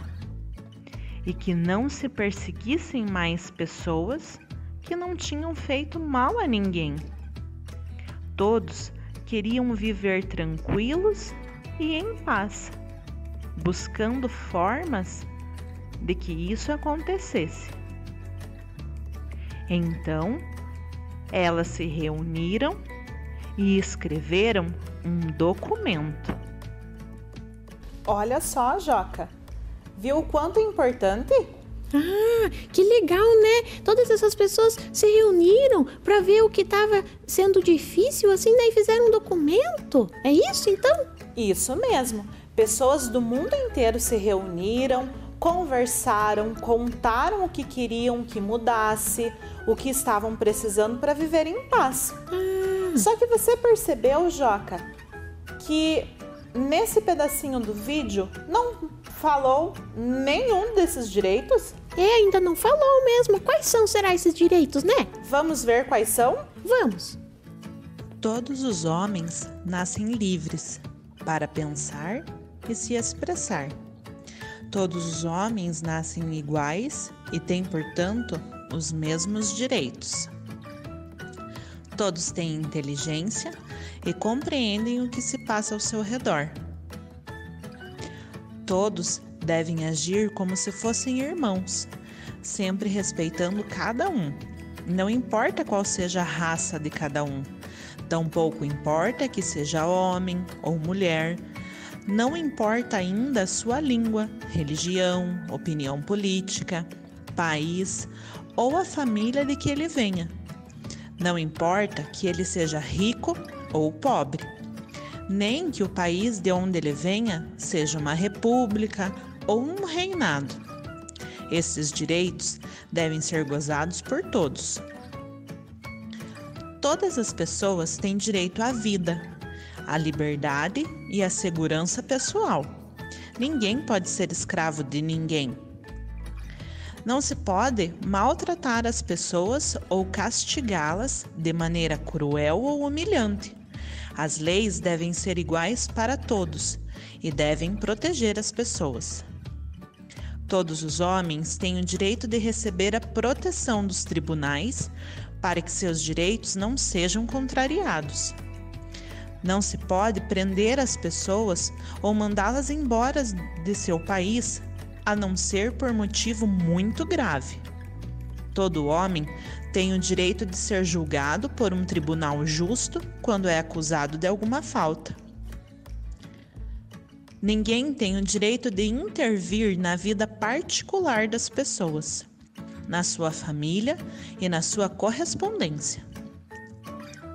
e que não se perseguissem mais pessoas que não tinham feito mal a ninguém. Todos queriam viver tranquilos e em paz, buscando formas de que isso acontecesse. Então, elas se reuniram e escreveram um documento. Olha só, Joca. Viu o quanto é importante? Ah, que legal, né? Todas essas pessoas se reuniram para ver o que estava sendo difícil, assim, daí fizeram um documento. É isso, então? Isso mesmo. Pessoas do mundo inteiro se reuniram, conversaram, contaram o que queriam que mudasse, o que estavam precisando para viver em paz. Só que você percebeu, Joca, que nesse pedacinho do vídeo não falou nenhum desses direitos? Ainda não falou mesmo. Quais será esses direitos, né? Vamos ver quais são? Vamos. Todos os homens nascem livres para pensar e se expressar. Todos os homens nascem iguais e têm, portanto, os mesmos direitos. Todos têm inteligência e compreendem o que se passa ao seu redor. Todos devem agir como se fossem irmãos, sempre respeitando cada um. Não importa qual seja a raça de cada um, tampouco importa que seja homem ou mulher, não importa ainda a sua língua, religião, opinião política, país ou a família de que ele venha. Não importa que ele seja rico ou pobre, nem que o país de onde ele venha seja uma república ou um reinado. Esses direitos devem ser gozados por todos. Todas as pessoas têm direito à vida, à liberdade e à segurança pessoal. Ninguém pode ser escravo de ninguém. Não se pode maltratar as pessoas ou castigá-las de maneira cruel ou humilhante. As leis devem ser iguais para todos e devem proteger as pessoas. Todos os homens têm o direito de receber a proteção dos tribunais para que seus direitos não sejam contrariados. Não se pode prender as pessoas ou mandá-las embora de seu país, a não ser por motivo muito grave. Todo homem tem o direito de ser julgado por um tribunal justo quando é acusado de alguma falta. Ninguém tem o direito de intervir na vida particular das pessoas, na sua família e na sua correspondência.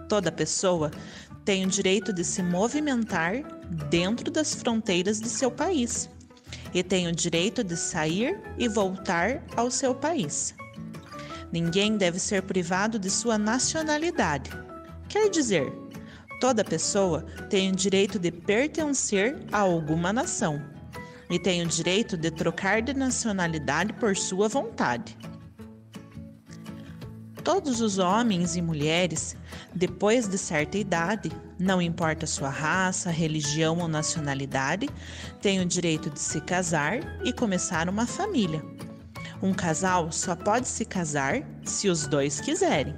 Toda pessoa tem o direito de se movimentar dentro das fronteiras de seu país e tem o direito de sair e voltar ao seu país. Ninguém deve ser privado de sua nacionalidade. Quer dizer, toda pessoa tem o direito de pertencer a alguma nação e tem o direito de trocar de nacionalidade por sua vontade. Todos os homens e mulheres, depois de certa idade, não importa sua raça, religião ou nacionalidade, têm o direito de se casar e começar uma família. Um casal só pode se casar se os dois quiserem.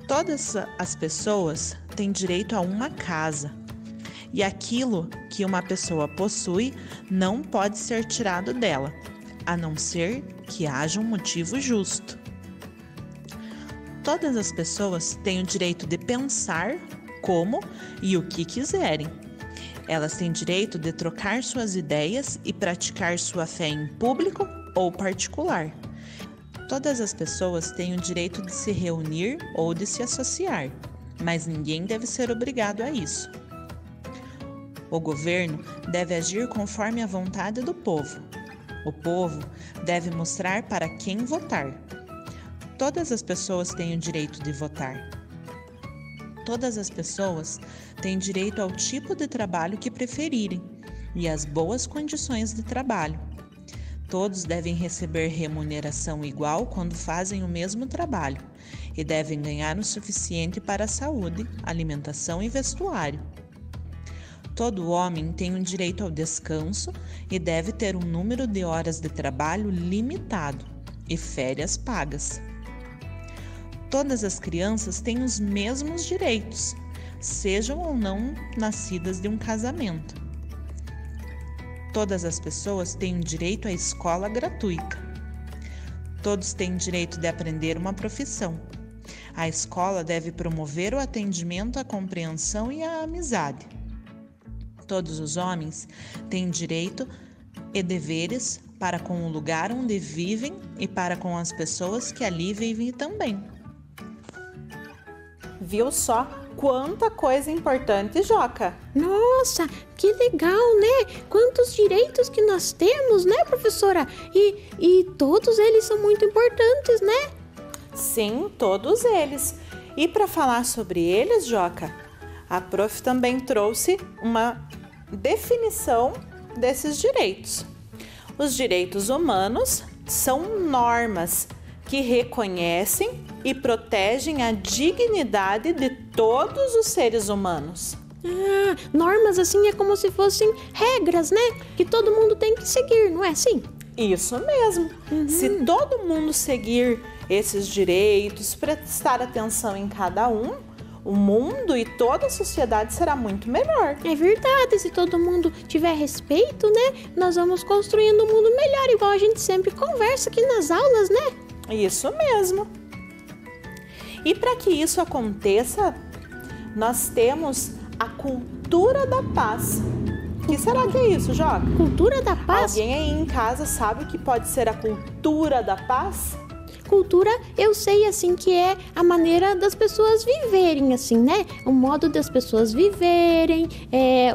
Todas as pessoas têm direito a uma casa, e aquilo que uma pessoa possui não pode ser tirado dela, a não ser que haja um motivo justo. Todas as pessoas têm o direito de pensar como e o que quiserem. Elas têm direito de trocar suas ideias e praticar sua fé em público ou particular. Todas as pessoas têm o direito de se reunir ou de se associar, mas ninguém deve ser obrigado a isso. O governo deve agir conforme a vontade do povo. O povo deve mostrar para quem votar. Todas as pessoas têm o direito de votar. Todas as pessoas têm direito ao tipo de trabalho que preferirem e às boas condições de trabalho. Todos devem receber remuneração igual quando fazem o mesmo trabalho e devem ganhar o suficiente para a saúde, alimentação e vestuário. Todo homem tem o direito ao descanso e deve ter um número de horas de trabalho limitado e férias pagas. Todas as crianças têm os mesmos direitos, sejam ou não nascidas de um casamento. Todas as pessoas têm o direito à escola gratuita. Todos têm direito de aprender uma profissão. A escola deve promover o atendimento, a compreensão e a amizade. Todos os homens têm direito e deveres para com o lugar onde vivem e para com as pessoas que ali vivem também. Viu só quanta coisa importante, Joca? Nossa, que legal, né? Quantos direitos que nós temos, né, professora? E todos eles são muito importantes, né? Sim, todos eles. E para falar sobre eles, Joca, a prof também trouxe uma definição desses direitos. Os direitos humanos são normas que reconhecem e protegem a dignidade de todos os seres humanos. Ah, normas assim é como se fossem regras, né? Que todo mundo tem que seguir, não é assim? Isso mesmo. Se todo mundo seguir esses direitos, prestar atenção em cada um, o mundo e toda a sociedade será muito melhor. É verdade, se todo mundo tiver respeito, né? Nós vamos construindo um mundo melhor, igual a gente sempre conversa aqui nas aulas, né? Isso mesmo. E para que isso aconteça, nós temos a cultura da paz. O que será que é isso, Joca? Cultura da paz? Alguém aí em casa sabe o que pode ser a cultura da paz? Cultura, eu sei assim que é a maneira das pessoas viverem, assim, né? O modo das pessoas viverem,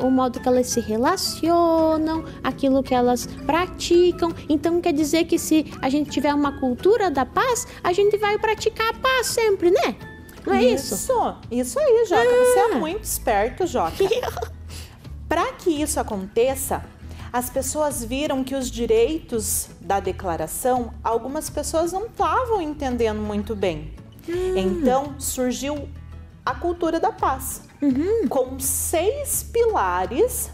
o modo que elas se relacionam, aquilo que elas praticam. Então quer dizer que se a gente tiver uma cultura da paz, a gente vai praticar a paz sempre, né? Não é isso? Isso aí, Joca. Você é muito esperto, Joca. Para que isso aconteça, as pessoas viram que os direitos da declaração, algumas pessoas não estavam entendendo muito bem. Então, surgiu a cultura da paz, com 6 pilares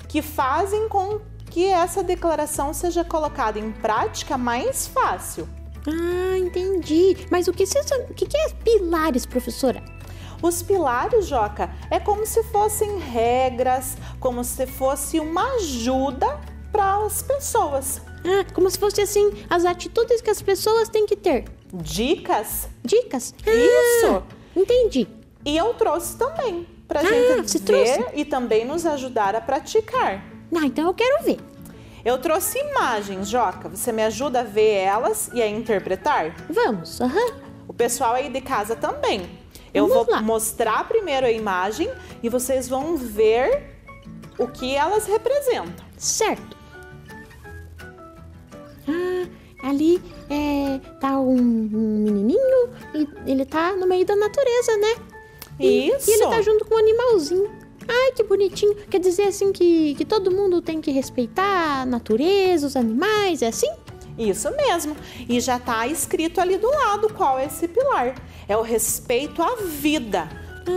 que fazem com que essa declaração seja colocada em prática mais fácil. Ah, entendi. Mas o que é pilares, professora? Os pilares, Joca, é como se fossem regras, como se fosse uma ajuda para as pessoas. Ah, como se fosse assim, as atitudes que as pessoas têm que ter. Dicas? Dicas? Isso! Entendi. E eu trouxe também, pra gente ver e também nos ajudar a praticar. Ah, então eu quero ver. Eu trouxe imagens, Joca. Você me ajuda a ver elas e a interpretar? Vamos, O pessoal aí de casa também. Eu vou mostrar primeiro a imagem e vocês vão ver o que elas representam. Certo. Ah, ali tá um menininho e ele tá no meio da natureza, né? Isso. E ele tá junto com um animalzinho. Ai, que bonitinho. Quer dizer assim que todo mundo tem que respeitar a natureza, os animais, é assim? Isso mesmo. E já tá escrito ali do lado qual é esse pilar. É o respeito à vida.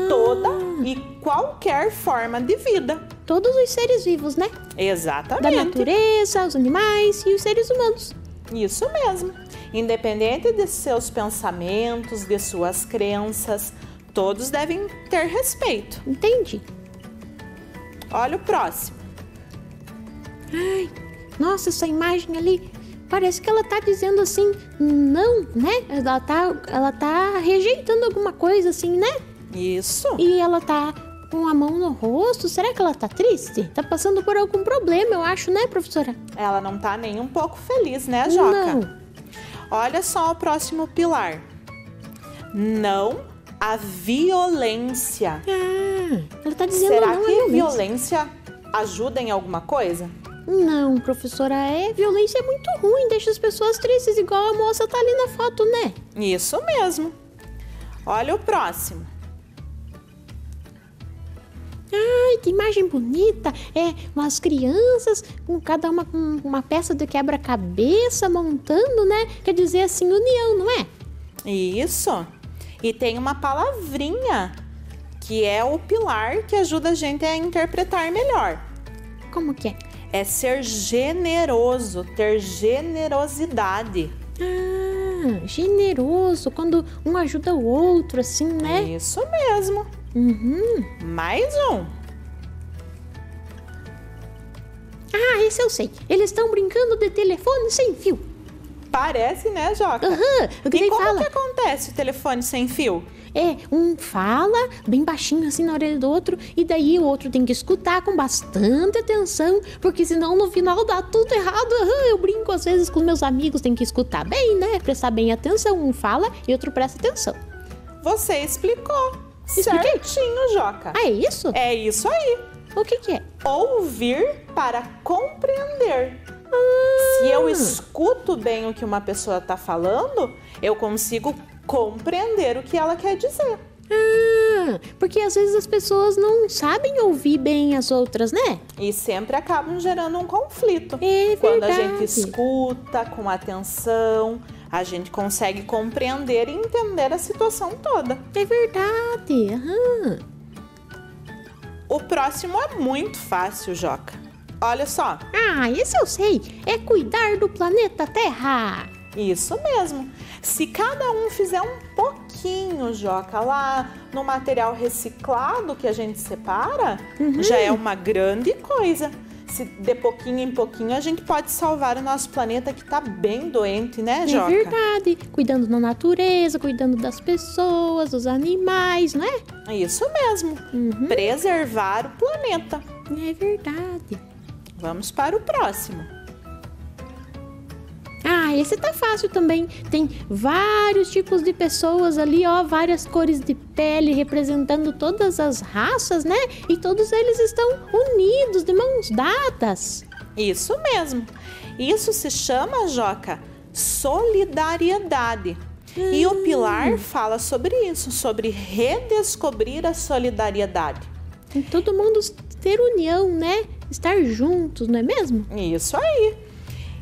Toda e qualquer forma de vida. Todos os seres vivos, né? Exatamente. Da natureza, os animais e os seres humanos. Isso mesmo. Independente de seus pensamentos, de suas crenças, todos devem ter respeito. Entendi. Olha o próximo. Ai, nossa, essa imagem ali, parece que ela tá dizendo assim, não, né? Ela tá rejeitando alguma coisa assim, né? Isso. E ela tá com a mão no rosto. Será que ela tá triste? Tá passando por algum problema, eu acho, né, professora? Ela não tá nem um pouco feliz, né, Joca? Não. Olha só o próximo pilar. Não a violência. Ah, ela tá dizendo Será não que a violência ajuda em alguma coisa? Não, professora, violência é muito ruim, deixa as pessoas tristes, igual a moça tá ali na foto, né? Isso mesmo. Olha o próximo. Ai, que imagem bonita. Umas crianças, com cada uma com uma peça de quebra-cabeça montando, né? Quer dizer assim, união, não é? Isso. E tem uma palavrinha que é o pilar que ajuda a gente a interpretar melhor. Como que é? É ser generoso, ter generosidade. Ah, generoso, quando um ajuda o outro, assim, né? Isso mesmo. Mais um. Ah, esse eu sei. Eles estão brincando de telefone sem fio. Parece, né, Joca? O que E daí como fala? que acontece o telefone sem fio? Um fala bem baixinho assim na orelha do outro, e daí o outro tem que escutar com bastante atenção, porque senão no final dá tudo errado. Eu brinco às vezes com meus amigos, tem que escutar bem, né? Prestar bem atenção. Um fala e outro presta atenção. Você explicou. Expliquei? Certinho, Joca. Ah, é isso? É isso aí. O que é? Ouvir para compreender. Se eu escuto bem o que uma pessoa está falando, eu consigo compreender o que ela quer dizer. Porque às vezes as pessoas não sabem ouvir bem as outras, né? E sempre acabam gerando um conflito. É Quando a verdade. gente escuta com atenção, a gente consegue compreender e entender a situação toda. É verdade. O próximo é muito fácil, Joca. Olha só. Esse eu sei. É cuidar do planeta Terra. Isso mesmo. Se cada um fizer um pouquinho, Joca, lá no material reciclado que a gente separa, já é uma grande coisa. Se de pouquinho em pouquinho a gente pode salvar o nosso planeta que tá bem doente, né, Joca? É verdade. Cuidando da natureza, cuidando das pessoas, dos animais, não é? Isso mesmo. Preservar o planeta. É verdade. Vamos para o próximo. Esse tá fácil também. Tem vários tipos de pessoas ali, ó, várias cores de pele representando todas as raças, né? E todos eles estão unidos, de mãos dadas. Isso mesmo. Isso se chama, Joca, solidariedade. E o Pilar fala sobre isso, sobre redescobrir a solidariedade. E todo mundo ter união, né? Estar juntos, não é mesmo? Isso aí.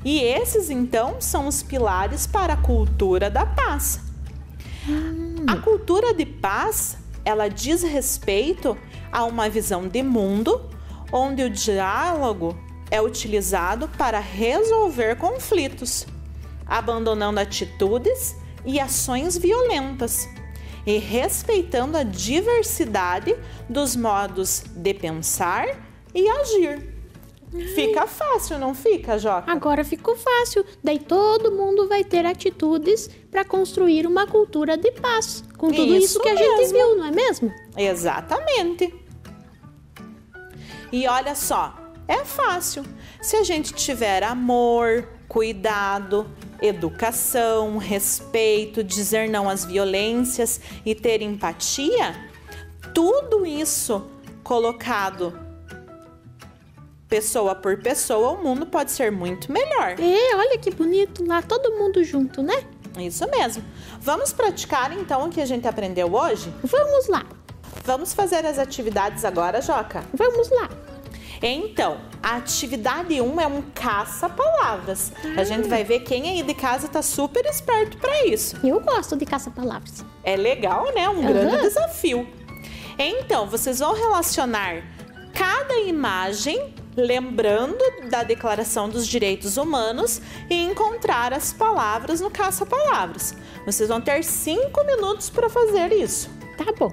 E esses, então, são os pilares para a cultura da paz. A cultura de paz, ela diz respeito a uma visão de mundo onde o diálogo é utilizado para resolver conflitos, abandonando atitudes e ações violentas e respeitando a diversidade dos modos de pensar e agir. Fica fácil, não fica, Joca? Agora ficou fácil. Daí todo mundo vai ter atitudes para construir uma cultura de paz. Com tudo isso que a gente viu, não é mesmo? Exatamente. E olha só, é fácil. Se a gente tiver amor, cuidado, educação, respeito, dizer não às violências e ter empatia, tudo isso colocado pessoa por pessoa, o mundo pode ser muito melhor. Olha que bonito lá, todo mundo junto, né? Isso mesmo. Vamos praticar então o que a gente aprendeu hoje? Vamos lá. Vamos fazer as atividades agora, Joca? Vamos lá. Então, a atividade 1 é um caça-palavras. A gente vai ver quem aí de casa tá super esperto para isso. Eu gosto de caça-palavras. É legal, né? Um grande desafio. Então, vocês vão relacionar cada imagem, lembrando da Declaração dos Direitos Humanos, e encontrar as palavras no caça-palavras. Vocês vão ter 5 minutos para fazer isso. Tá bom.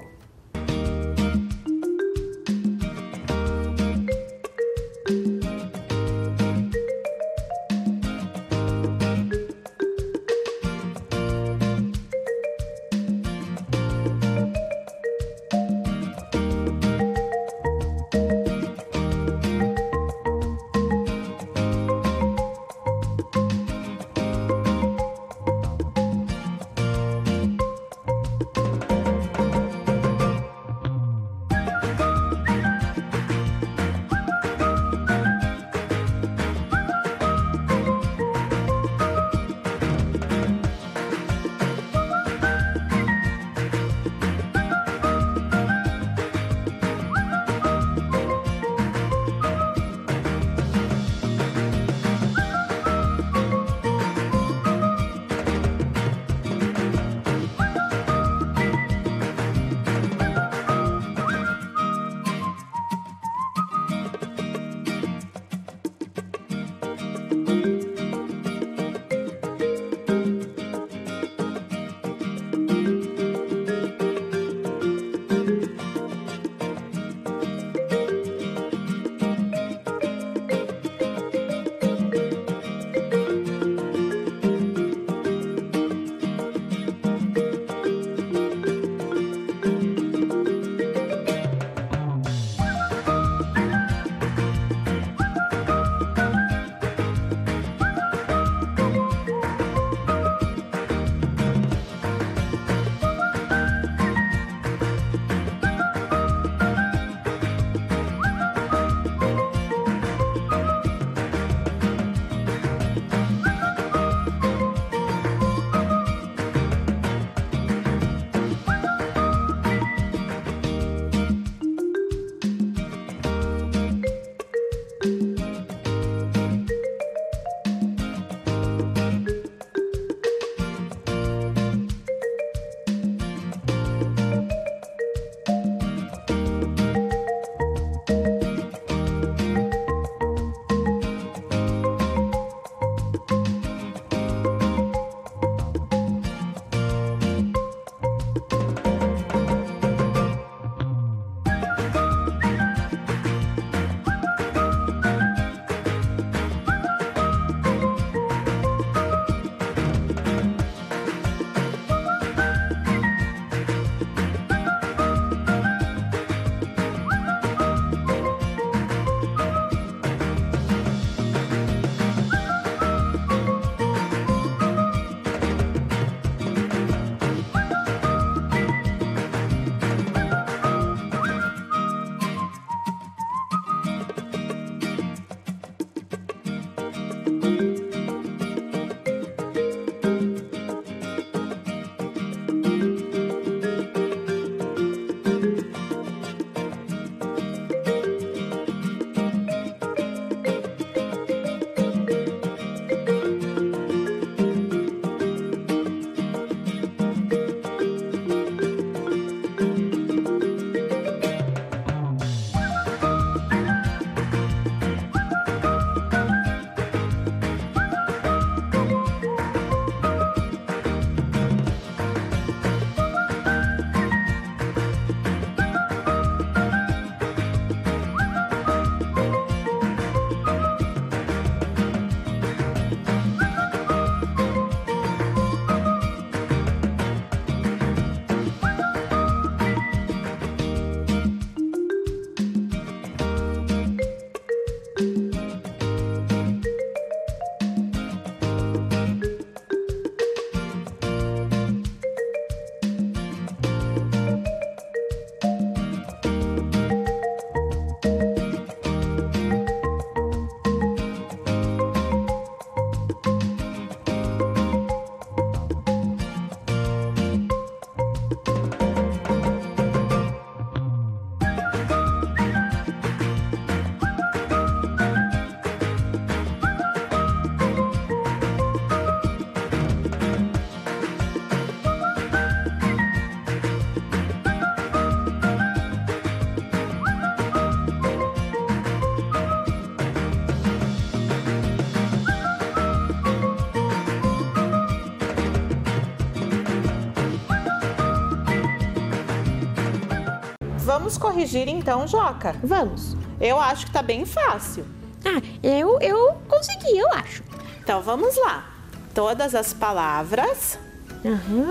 Vamos corrigir então, Joca? Vamos. Eu acho que tá bem fácil. Ah, eu consegui, eu acho. Então vamos lá. Todas as palavras, Aham.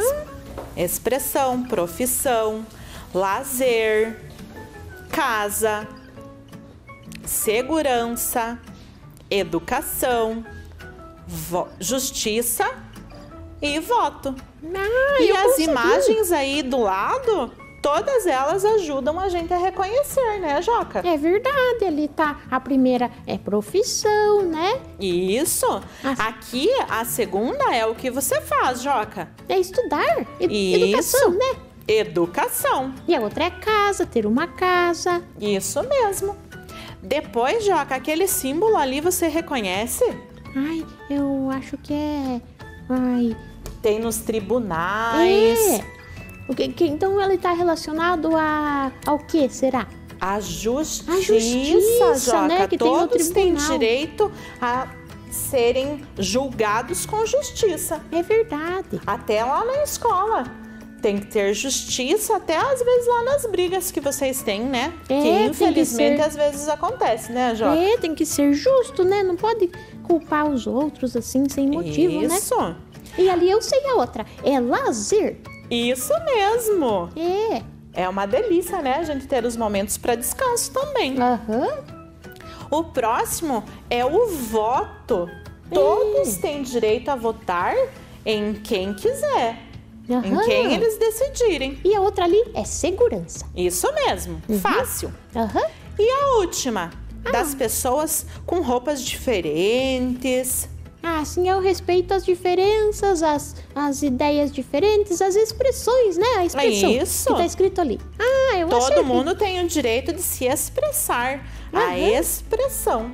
expressão, profissão, lazer, casa, segurança, educação, justiça e voto. Ah, E eu as consegui. imagens aí do lado, todas elas ajudam a gente a reconhecer, né, Joca? É verdade, ali tá. A primeira é profissão, né? Isso. Aqui, a segunda é o que você faz, Joca. É estudar. Isso. Educação, né? Educação. E a outra é casa, ter uma casa. Isso mesmo. Depois, Joca, aquele símbolo ali você reconhece? Ai, eu acho que é... Ai... Tem nos tribunais. É. Então ele tá relacionado ao que, será? A justiça, A justiça, Joca. né, que tem no Todos têm tribunal. direito a serem julgados com justiça. É verdade. Até lá na escola. Tem que ter justiça, até às vezes lá nas brigas que vocês têm, né? É, que tem que infelizmente ser- às vezes acontece, né, Joca? É, tem que ser justo, né? Não pode culpar os outros assim, sem motivo, né? Isso. E ali eu sei a outra. É lazer. Isso mesmo. É. É uma delícia, né? A gente ter os momentos para descanso também. Aham. O próximo é o voto. Todos têm direito a votar em quem quiser, em Aham. quem eles decidirem. E a outra ali é segurança. Isso mesmo, fácil. Aham. E a última, das pessoas com roupas diferentes. Ah, sim, eu respeito as diferenças, as ideias diferentes, as expressões, né? A expressão Isso. que tá escrito ali. Ah, eu Todo acertei. mundo tem o direito de se expressar. A Aham. expressão.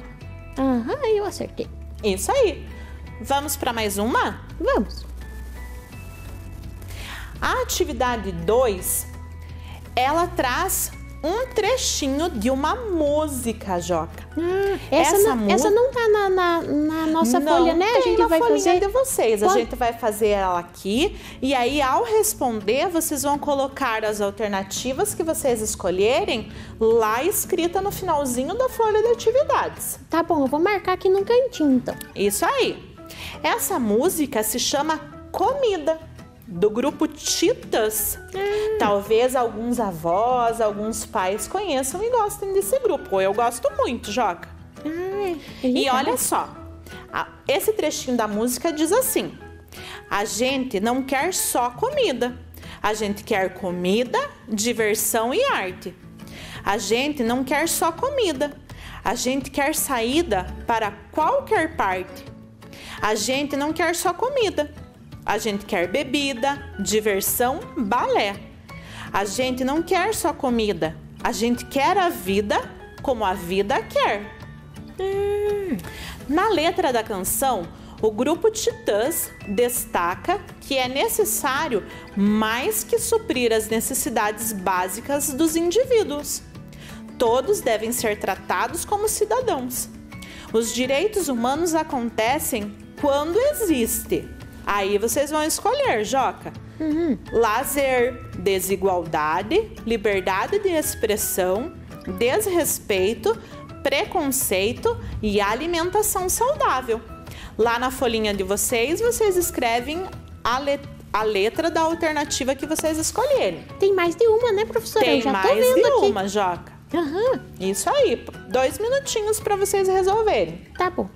Aham, eu acertei. Isso aí. Vamos para mais uma? Vamos. A atividade 2, ela traz um trechinho de uma música, Joca. Ah, essa Essa não tá na nossa folha, né? Tem A gente na vai folhinha fazer. de vocês. A Pode- gente vai fazer ela aqui e aí ao responder vocês vão colocar as alternativas que vocês escolherem lá escrita no finalzinho da folha de atividades. Tá bom, eu vou marcar aqui num cantinho, então. Isso aí. Essa música se chama Comida, do grupo Titãs. Talvez alguns avós, alguns pais conheçam e gostem desse grupo. Eu gosto muito, Joca. Ah, E olha só, esse trechinho da música diz assim: a gente não quer só comida, a gente quer comida, diversão e arte. A gente não quer só comida, a gente quer saída para qualquer parte. A gente não quer só comida, a gente quer bebida, diversão, balé. A gente não quer só comida, a gente quer a vida como a vida quer. Na letra da canção, o grupo Titãs destaca que é necessário mais que suprir as necessidades básicas dos indivíduos. Todos devem ser tratados como cidadãos. Os direitos humanos acontecem quando existe. Aí vocês vão escolher, Joca. Lazer, desigualdade, liberdade de expressão, desrespeito, preconceito e alimentação saudável. Lá na folhinha de vocês escrevem a letra da alternativa que vocês escolherem. tem mais de uma, né, professora? Tem eu já tô mais vendo de aqui. uma, Joca. Aham, Isso aí, 2 minutinhos para vocês resolverem. tá bom.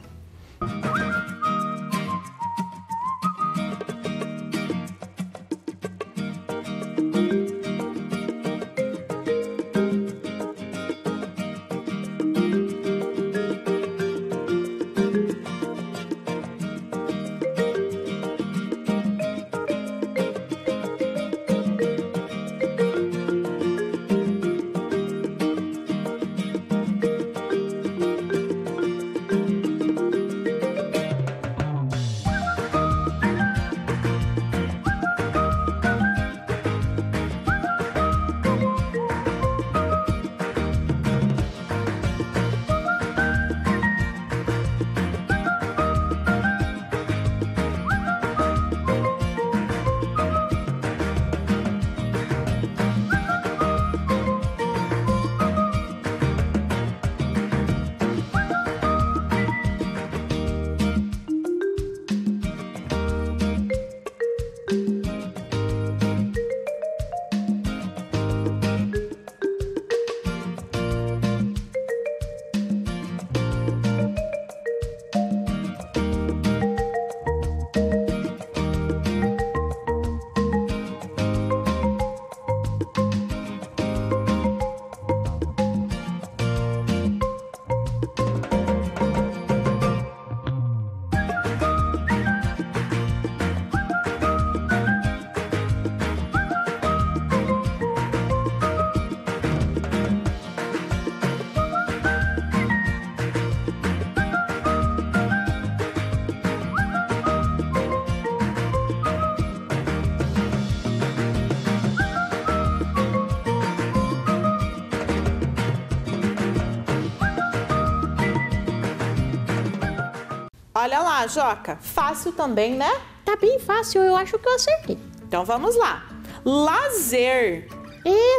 Olha lá, Joca. Fácil também, né? Tá bem fácil, eu acho que eu acertei. Então vamos lá. Lazer.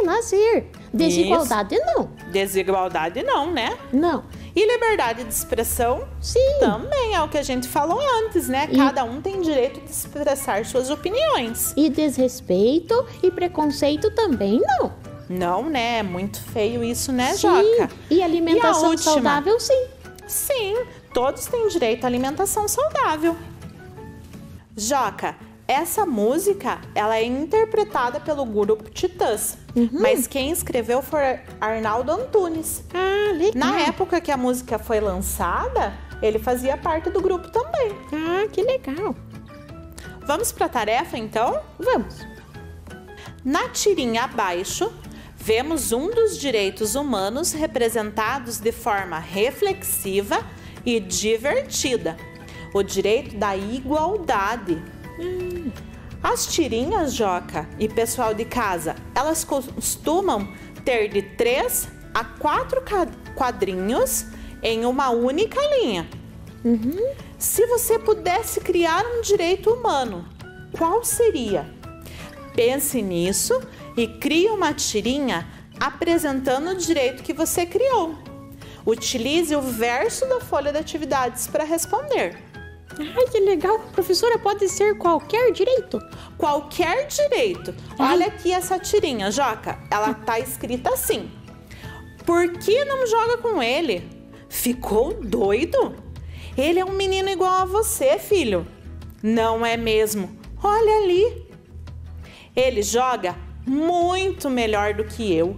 Lazer. Desigualdade não. Desigualdade não, né? Não. E liberdade de expressão? Sim. Também é o que a gente falou antes, né? Cada um tem direito de expressar suas opiniões. E desrespeito e preconceito também não. Não, né? É muito feio isso, né, Sim. Joca? E alimentação E a última? saudável, sim. Sim, todos têm direito à alimentação saudável. Joca, essa música, ela é interpretada pelo grupo Titãs, mas quem escreveu foi Arnaldo Antunes. Ah, legal. Na época que a música foi lançada, ele fazia parte do grupo também. Ah, que legal. Vamos para a tarefa, então? Vamos. Na tirinha abaixo, vemos um dos direitos humanos representados de forma reflexiva e divertida. O direito da igualdade. As tirinhas, Joca, e pessoal de casa, elas costumam ter de 3 a 4 quadrinhos em uma única linha. Se você pudesse criar um direito humano, qual seria? Pense nisso e crie uma tirinha apresentando o direito que você criou. Utilize o verso da folha de atividades para responder. Ai, que legal. Professora, pode ser qualquer direito? Qualquer direito. Olha aqui essa tirinha, Joca. Ela tá escrita assim. Por que não joga com ele? Ficou doido? Ele é um menino igual a você, filho. Não é mesmo? Olha ali. Ele joga muito melhor do que eu.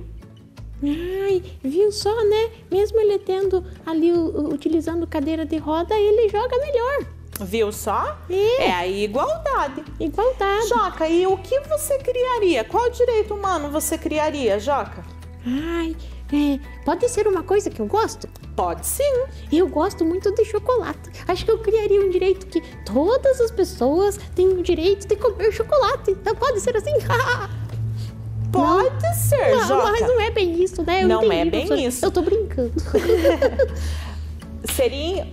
Ai, viu só, né? Mesmo ele tendo ali, utilizando cadeira de roda, ele joga melhor. Viu só? É. É a igualdade. Igualdade. Joca, e o que você criaria? Qual direito humano você criaria, Joca? Ai, pode ser uma coisa que eu gosto? Pode sim. Eu gosto muito de chocolate. Acho que eu criaria um direito que todas as pessoas têm o direito de comer chocolate. Então pode ser assim? Pode ser, Joca. Mas não é bem isso, né? Eu não entendi, é bem professora. isso. Eu tô brincando. Seria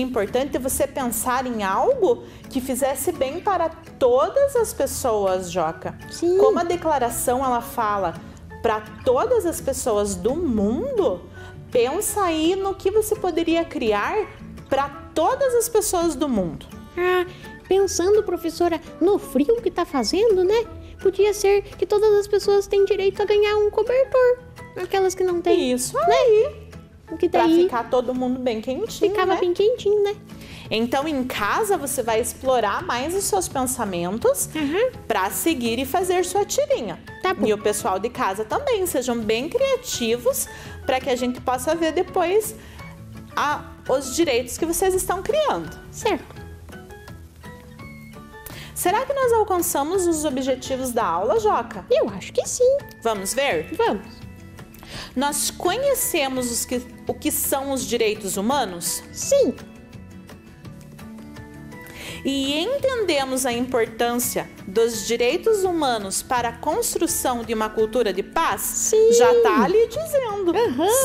importante você pensar em algo que fizesse bem para todas as pessoas, Joca. Sim. Como a declaração ela fala para todas as pessoas do mundo, pensa aí no que você poderia criar para todas as pessoas do mundo. Ah, pensando, professora, no frio que tá fazendo, né? Podia ser que todas as pessoas têm direito a ganhar um cobertor. Aquelas que não têm. Isso aí. Que Pra daí ficar todo mundo bem quentinho, ficava né? bem quentinho, né? Então, em casa, você vai explorar mais os seus pensamentos para seguir e fazer sua tirinha. Tá bom. E o pessoal de casa também, sejam bem criativos para que a gente possa ver depois os direitos que vocês estão criando. Certo. Será que nós alcançamos os objetivos da aula, Joca? Eu acho que sim. Vamos ver? Vamos. Nós conhecemos o que são os direitos humanos? Sim. E entendemos a importância dos direitos humanos para a construção de uma cultura de paz? Sim. Já tá ali dizendo.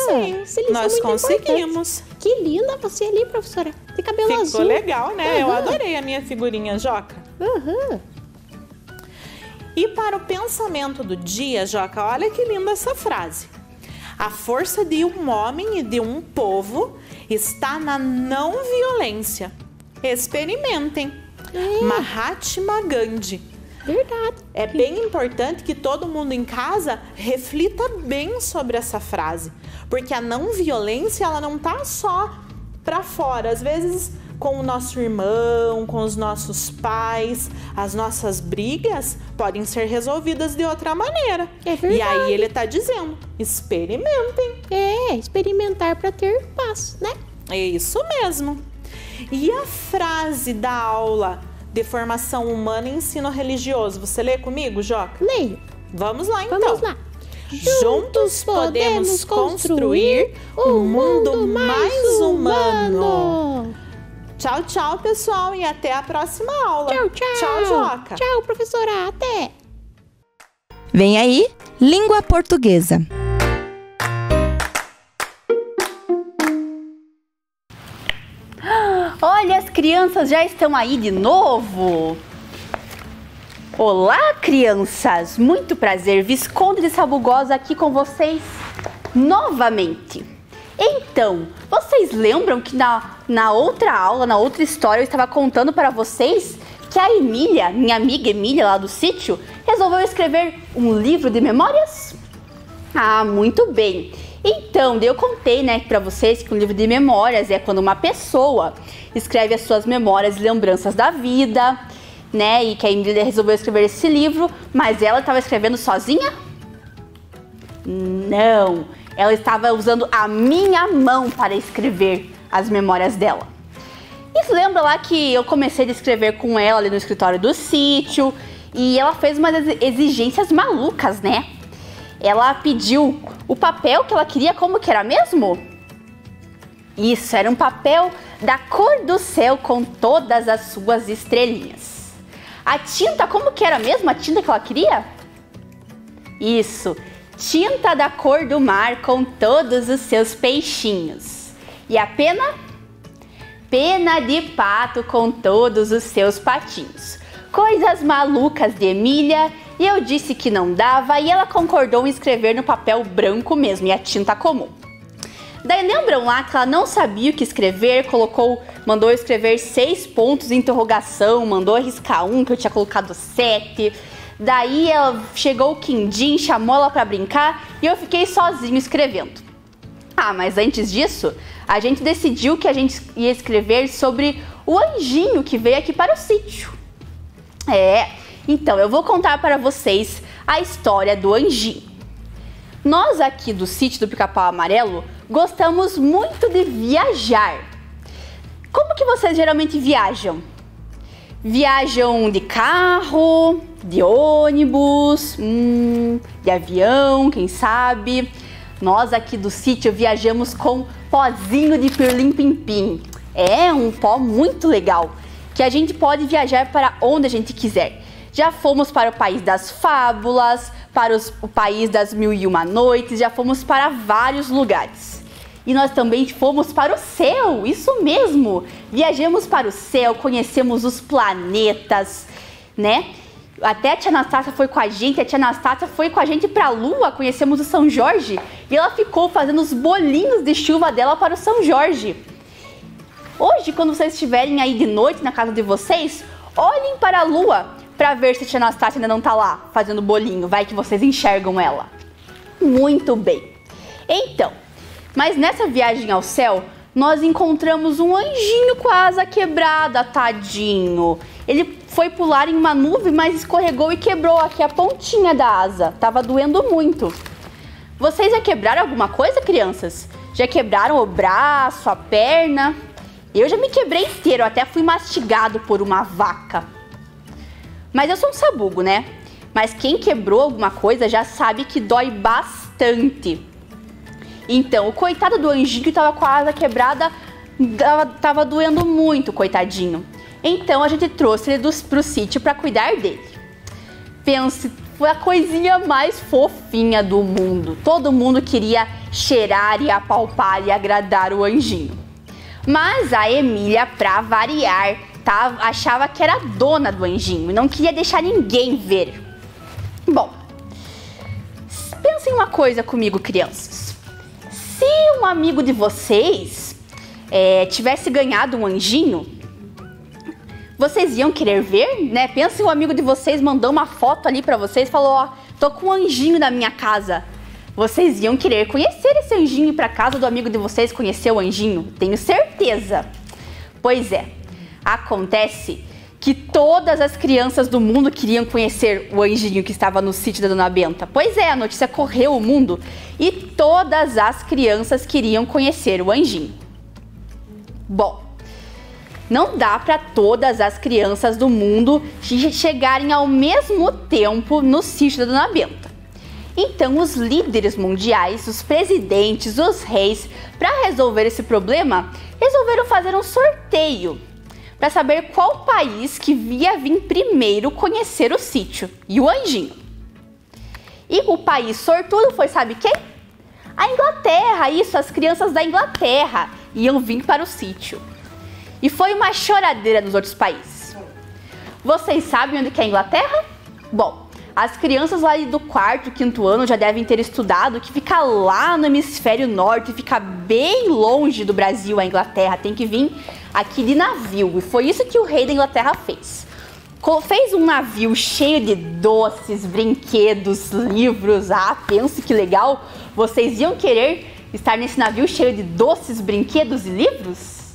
Sim. Sim, nós conseguimos. Que linda você ali, professora. De cabelo azul. Ficou legal, né? Eu adorei a minha figurinha, Joca. E para o pensamento do dia, Joca, olha que linda essa frase. A força de um homem e de um povo está na não violência. Experimentem. Mahatma Gandhi. Verdade. É bem importante que todo mundo em casa reflita bem sobre essa frase, porque a não violência ela não tá só para fora. Às vezes com o nosso irmão, com os nossos pais, as nossas brigas podem ser resolvidas de outra maneira. É verdade. E aí ele tá dizendo, experimentem. Experimentar para ter paz, né? É isso mesmo. E a frase da aula de formação humana e ensino religioso, você lê comigo, Joca? Leio. Vamos lá, então. Vamos lá. Juntos podemos construir um mundo mais humano. Tchau, tchau, pessoal, e até a próxima aula. Tchau, tchau. Tchau, Joca. Tchau, professora. Até. Vem aí, língua portuguesa. Olha, as crianças já estão aí de novo. Olá, crianças! Muito prazer, Visconde de Sabugosa aqui com vocês novamente. Então, vocês lembram que na outra aula, na outra história, eu estava contando para vocês que a Emília, minha amiga Emília lá do sítio, resolveu escrever um livro de memórias? Ah, muito bem! Então, eu contei, né, para vocês que um livro de memórias é quando uma pessoa escreve as suas memórias e lembranças da vida, né, e que a Emília resolveu escrever esse livro, mas ela estava escrevendo sozinha? Não, ela estava usando a minha mão para escrever as memórias dela. E lembra lá que eu comecei a escrever com ela ali no escritório do sítio e ela fez umas exigências malucas, né? Ela pediu o papel que ela queria, como que era mesmo? Isso, era um papel da cor do céu com todas as suas estrelinhas. A tinta, como que era mesmo a tinta que ela queria? Isso, tinta da cor do mar com todos os seus peixinhos. E a pena? Pena de pato com todos os seus patinhos. Coisas malucas de Emília, e eu disse que não dava e ela concordou em escrever no papel branco mesmo, e a tinta comum. Daí lembram lá que ela não sabia o que escrever, mandou escrever 6 pontos de interrogação, mandou riscar um que eu tinha colocado 7. Daí chegou o Quindim, chamou ela para brincar e eu fiquei sozinho escrevendo. Ah, mas antes disso, a gente decidiu que a gente ia escrever sobre o anjinho que veio aqui para o sítio. Então eu vou contar para vocês a história do anjinho. Nós aqui do sítio do Pica-Pau Amarelo gostamos muito de viajar. Como que vocês geralmente viajam? Viajam de carro, de ônibus, de avião, quem sabe? Nós aqui do sítio viajamos com pozinho de pirlim-pim-pim. É um pó muito legal, que a gente pode viajar para onde a gente quiser. Já fomos para o país das fábulas, para o país das 1001 noites, já fomos para vários lugares. E nós também fomos para o céu, isso mesmo! Viajamos para o céu, conhecemos os planetas, né? Até a tia Anastácia foi com a gente, para a Lua, conhecemos o São Jorge e ela ficou fazendo os bolinhos de chuva dela para o São Jorge. Hoje, quando vocês estiverem aí de noite na casa de vocês, olhem para a Lua para ver se a tia Anastácia ainda não tá lá fazendo bolinho, vai que vocês enxergam ela. Muito bem. Então, mas nessa viagem ao céu, nós encontramos um anjinho com a asa quebrada, tadinho. Ele foi pular em uma nuvem, mas escorregou e quebrou aqui a pontinha da asa. Tava doendo muito. Vocês já quebraram alguma coisa, crianças? Já quebraram o braço, a perna? Eu já me quebrei inteiro, até fui mastigado por uma vaca. Mas eu sou um sabugo, né? Mas quem quebrou alguma coisa já sabe que dói bastante. Então, o coitado do anjinho que tava com a asa quebrada, tava doendo muito, coitadinho. Então, a gente trouxe ele pro sítio para cuidar dele. Pense, foi a coisinha mais fofinha do mundo. Todo mundo queria cheirar e apalpar e agradar o anjinho. Mas a Emília, pra variar, achava que era dona do anjinho e não queria deixar ninguém ver. Bom, pensem uma coisa comigo, crianças. Se um amigo de vocês tivesse ganhado um anjinho, vocês iam querer ver, né? Pensa um amigo de vocês mandou uma foto ali pra vocês e falou, ó, tô com um anjinho na minha casa. Vocês iam querer conhecer esse anjinho e ir pra casa do amigo de vocês conhecer o anjinho? Tenho certeza. Pois é, acontece que todas as crianças do mundo queriam conhecer o anjinho que estava no sítio da Dona Benta. Pois é, a notícia correu o mundo e todas as crianças queriam conhecer o anjinho. Bom, não dá para todas as crianças do mundo chegarem ao mesmo tempo no sítio da Dona Benta. Então, os líderes mundiais, os presidentes, os reis, para resolver esse problema, resolveram fazer um sorteio para saber qual país que ia vir primeiro conhecer o sítio e o anjinho. E o país sortudo foi, sabe quem? A Inglaterra, isso, as crianças da Inglaterra iam vir para o sítio. e foi uma choradeira nos outros países. Vocês sabem onde que é a Inglaterra? Bom, as crianças lá do 4º, 5º ano já devem ter estudado que fica lá no hemisfério norte, fica bem longe do Brasil, a Inglaterra, tem que vir aqui de navio. E foi isso que o rei da Inglaterra fez. Fez um navio cheio de doces, brinquedos, livros. Ah, pense que legal! Vocês iam querer estar nesse navio cheio de doces, brinquedos e livros?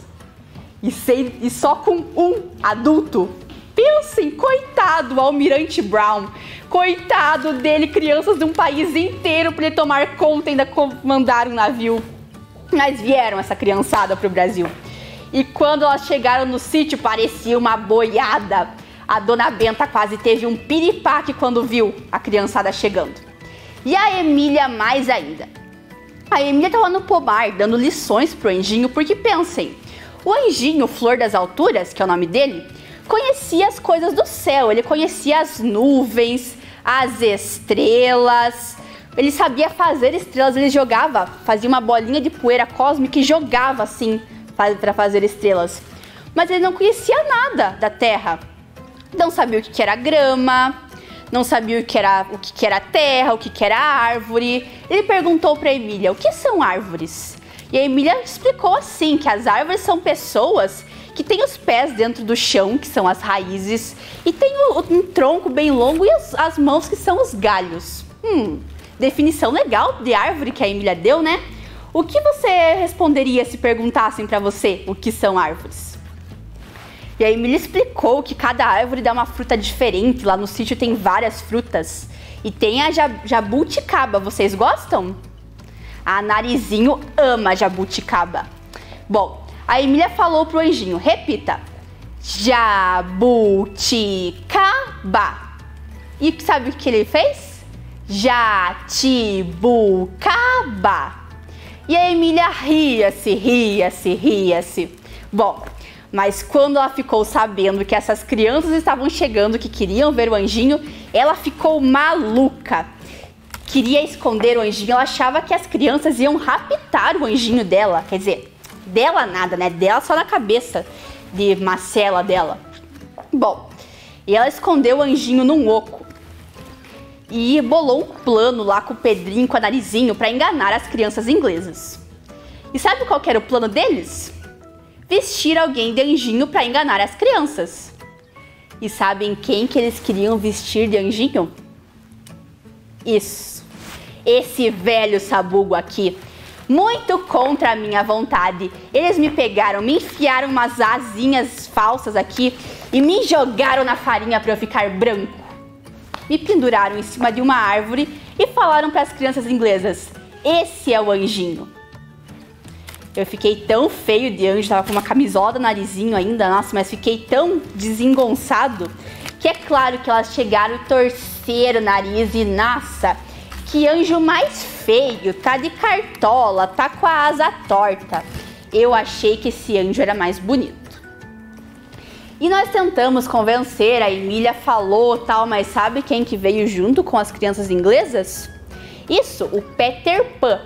E só com um adulto? Pensem, coitado, o Almirante Brown. Coitado dele, crianças de um país inteiro para ele tomar conta e ainda comandar um navio. Mas vieram essa criançada para o Brasil. E quando elas chegaram no sítio, parecia uma boiada. A dona Benta quase teve um piripaque quando viu a criançada chegando. E a Emília mais ainda. A Emília estava no pomar dando lições pro Anjinho, porque pensem, o Anjinho, Flor das Alturas, que é o nome dele, conhecia as coisas do céu, ele conhecia as nuvens, as estrelas, ele sabia fazer estrelas, ele jogava, fazia uma bolinha de poeira cósmica e jogava assim para fazer estrelas. Mas ele não conhecia nada da Terra, não sabia o que era grama, não sabia o que era terra, o que era árvore. Ele perguntou para Emília, o que são árvores? E a Emília explicou assim, que as árvores são pessoas que têm os pés dentro do chão, que são as raízes, e tem um tronco bem longo e as mãos, que são os galhos. Definição legal de árvore que a Emília deu, né? O que você responderia se perguntassem para você o que são árvores? E a Emília explicou que cada árvore dá uma fruta diferente. Lá no sítio tem várias frutas. E tem a jabuticaba. Vocês gostam? A Narizinho ama jabuticaba. Bom, a Emília falou pro Anjinho, repita. Jabuticaba. E sabe o que ele fez? Jatibucaba. E a Emília ria-se. Bom, mas quando ela ficou sabendo que essas crianças estavam chegando, que queriam ver o Anjinho, ela ficou maluca. Queria esconder o Anjinho, ela achava que as crianças iam raptar o Anjinho dela. Quer dizer, dela nada, né? Dela só na cabeça de macela dela. Bom, e ela escondeu o Anjinho num oco. E bolou um plano lá com o Pedrinho, com a Narizinho, para enganar as crianças inglesas. E sabe qual que era o plano deles? Vestir alguém de anjinho para enganar as crianças. E sabem quem que eles queriam vestir de anjinho? Isso, esse velho sabugo aqui. Muito contra a minha vontade. Eles me pegaram, me enfiaram umas asinhas falsas aqui e me jogaram na farinha para eu ficar branco. Me penduraram em cima de uma árvore e falaram para as crianças inglesas, esse é o Anjinho. Eu fiquei tão feio de anjo, tava com uma camisola do Narizinho ainda, nossa, mas fiquei tão desengonçado que é claro que elas chegaram e torceram o nariz e, nossa, que anjo mais feio, tá de cartola, tá com a asa torta. Eu achei que esse anjo era mais bonito. E nós tentamos convencer, a Emília falou tal, mas sabe quem que veio junto com as crianças inglesas? Isso, o Peter Pan.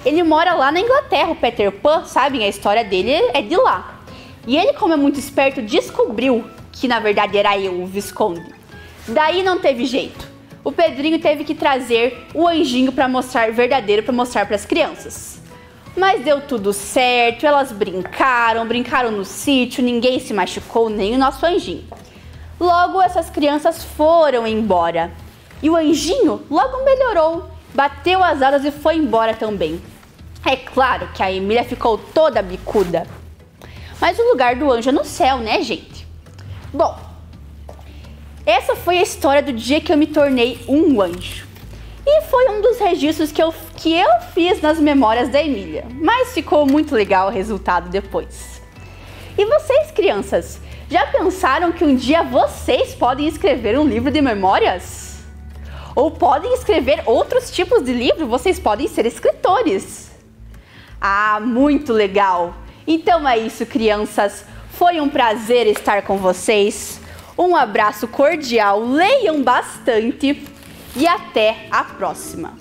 Ele mora lá na Inglaterra, o Peter Pan, sabem? A história dele é de lá. E ele, como é muito esperto, descobriu que na verdade era eu, o Visconde. Daí não teve jeito. O Pedrinho teve que trazer o anjinho para mostrar verdadeiro, para mostrar para as crianças. Mas deu tudo certo, elas brincaram no sítio, ninguém se machucou, nem o nosso anjinho. Logo, essas crianças foram embora. E o anjinho logo melhorou, bateu as asas e foi embora também. É claro que a Emília ficou toda bicuda. Mas o lugar do anjo é no céu, né, gente? Bom, essa foi a história do dia que eu me tornei um anjo. E foi um dos registros que eu fiz nas memórias da Emília. Mas ficou muito legal o resultado depois. E vocês, crianças, já pensaram que um dia vocês podem escrever um livro de memórias? Ou podem escrever outros tipos de livro? Vocês podem ser escritores. Ah, muito legal! Então é isso, crianças. Foi um prazer estar com vocês. Um abraço cordial, leiam bastante. E até a próxima!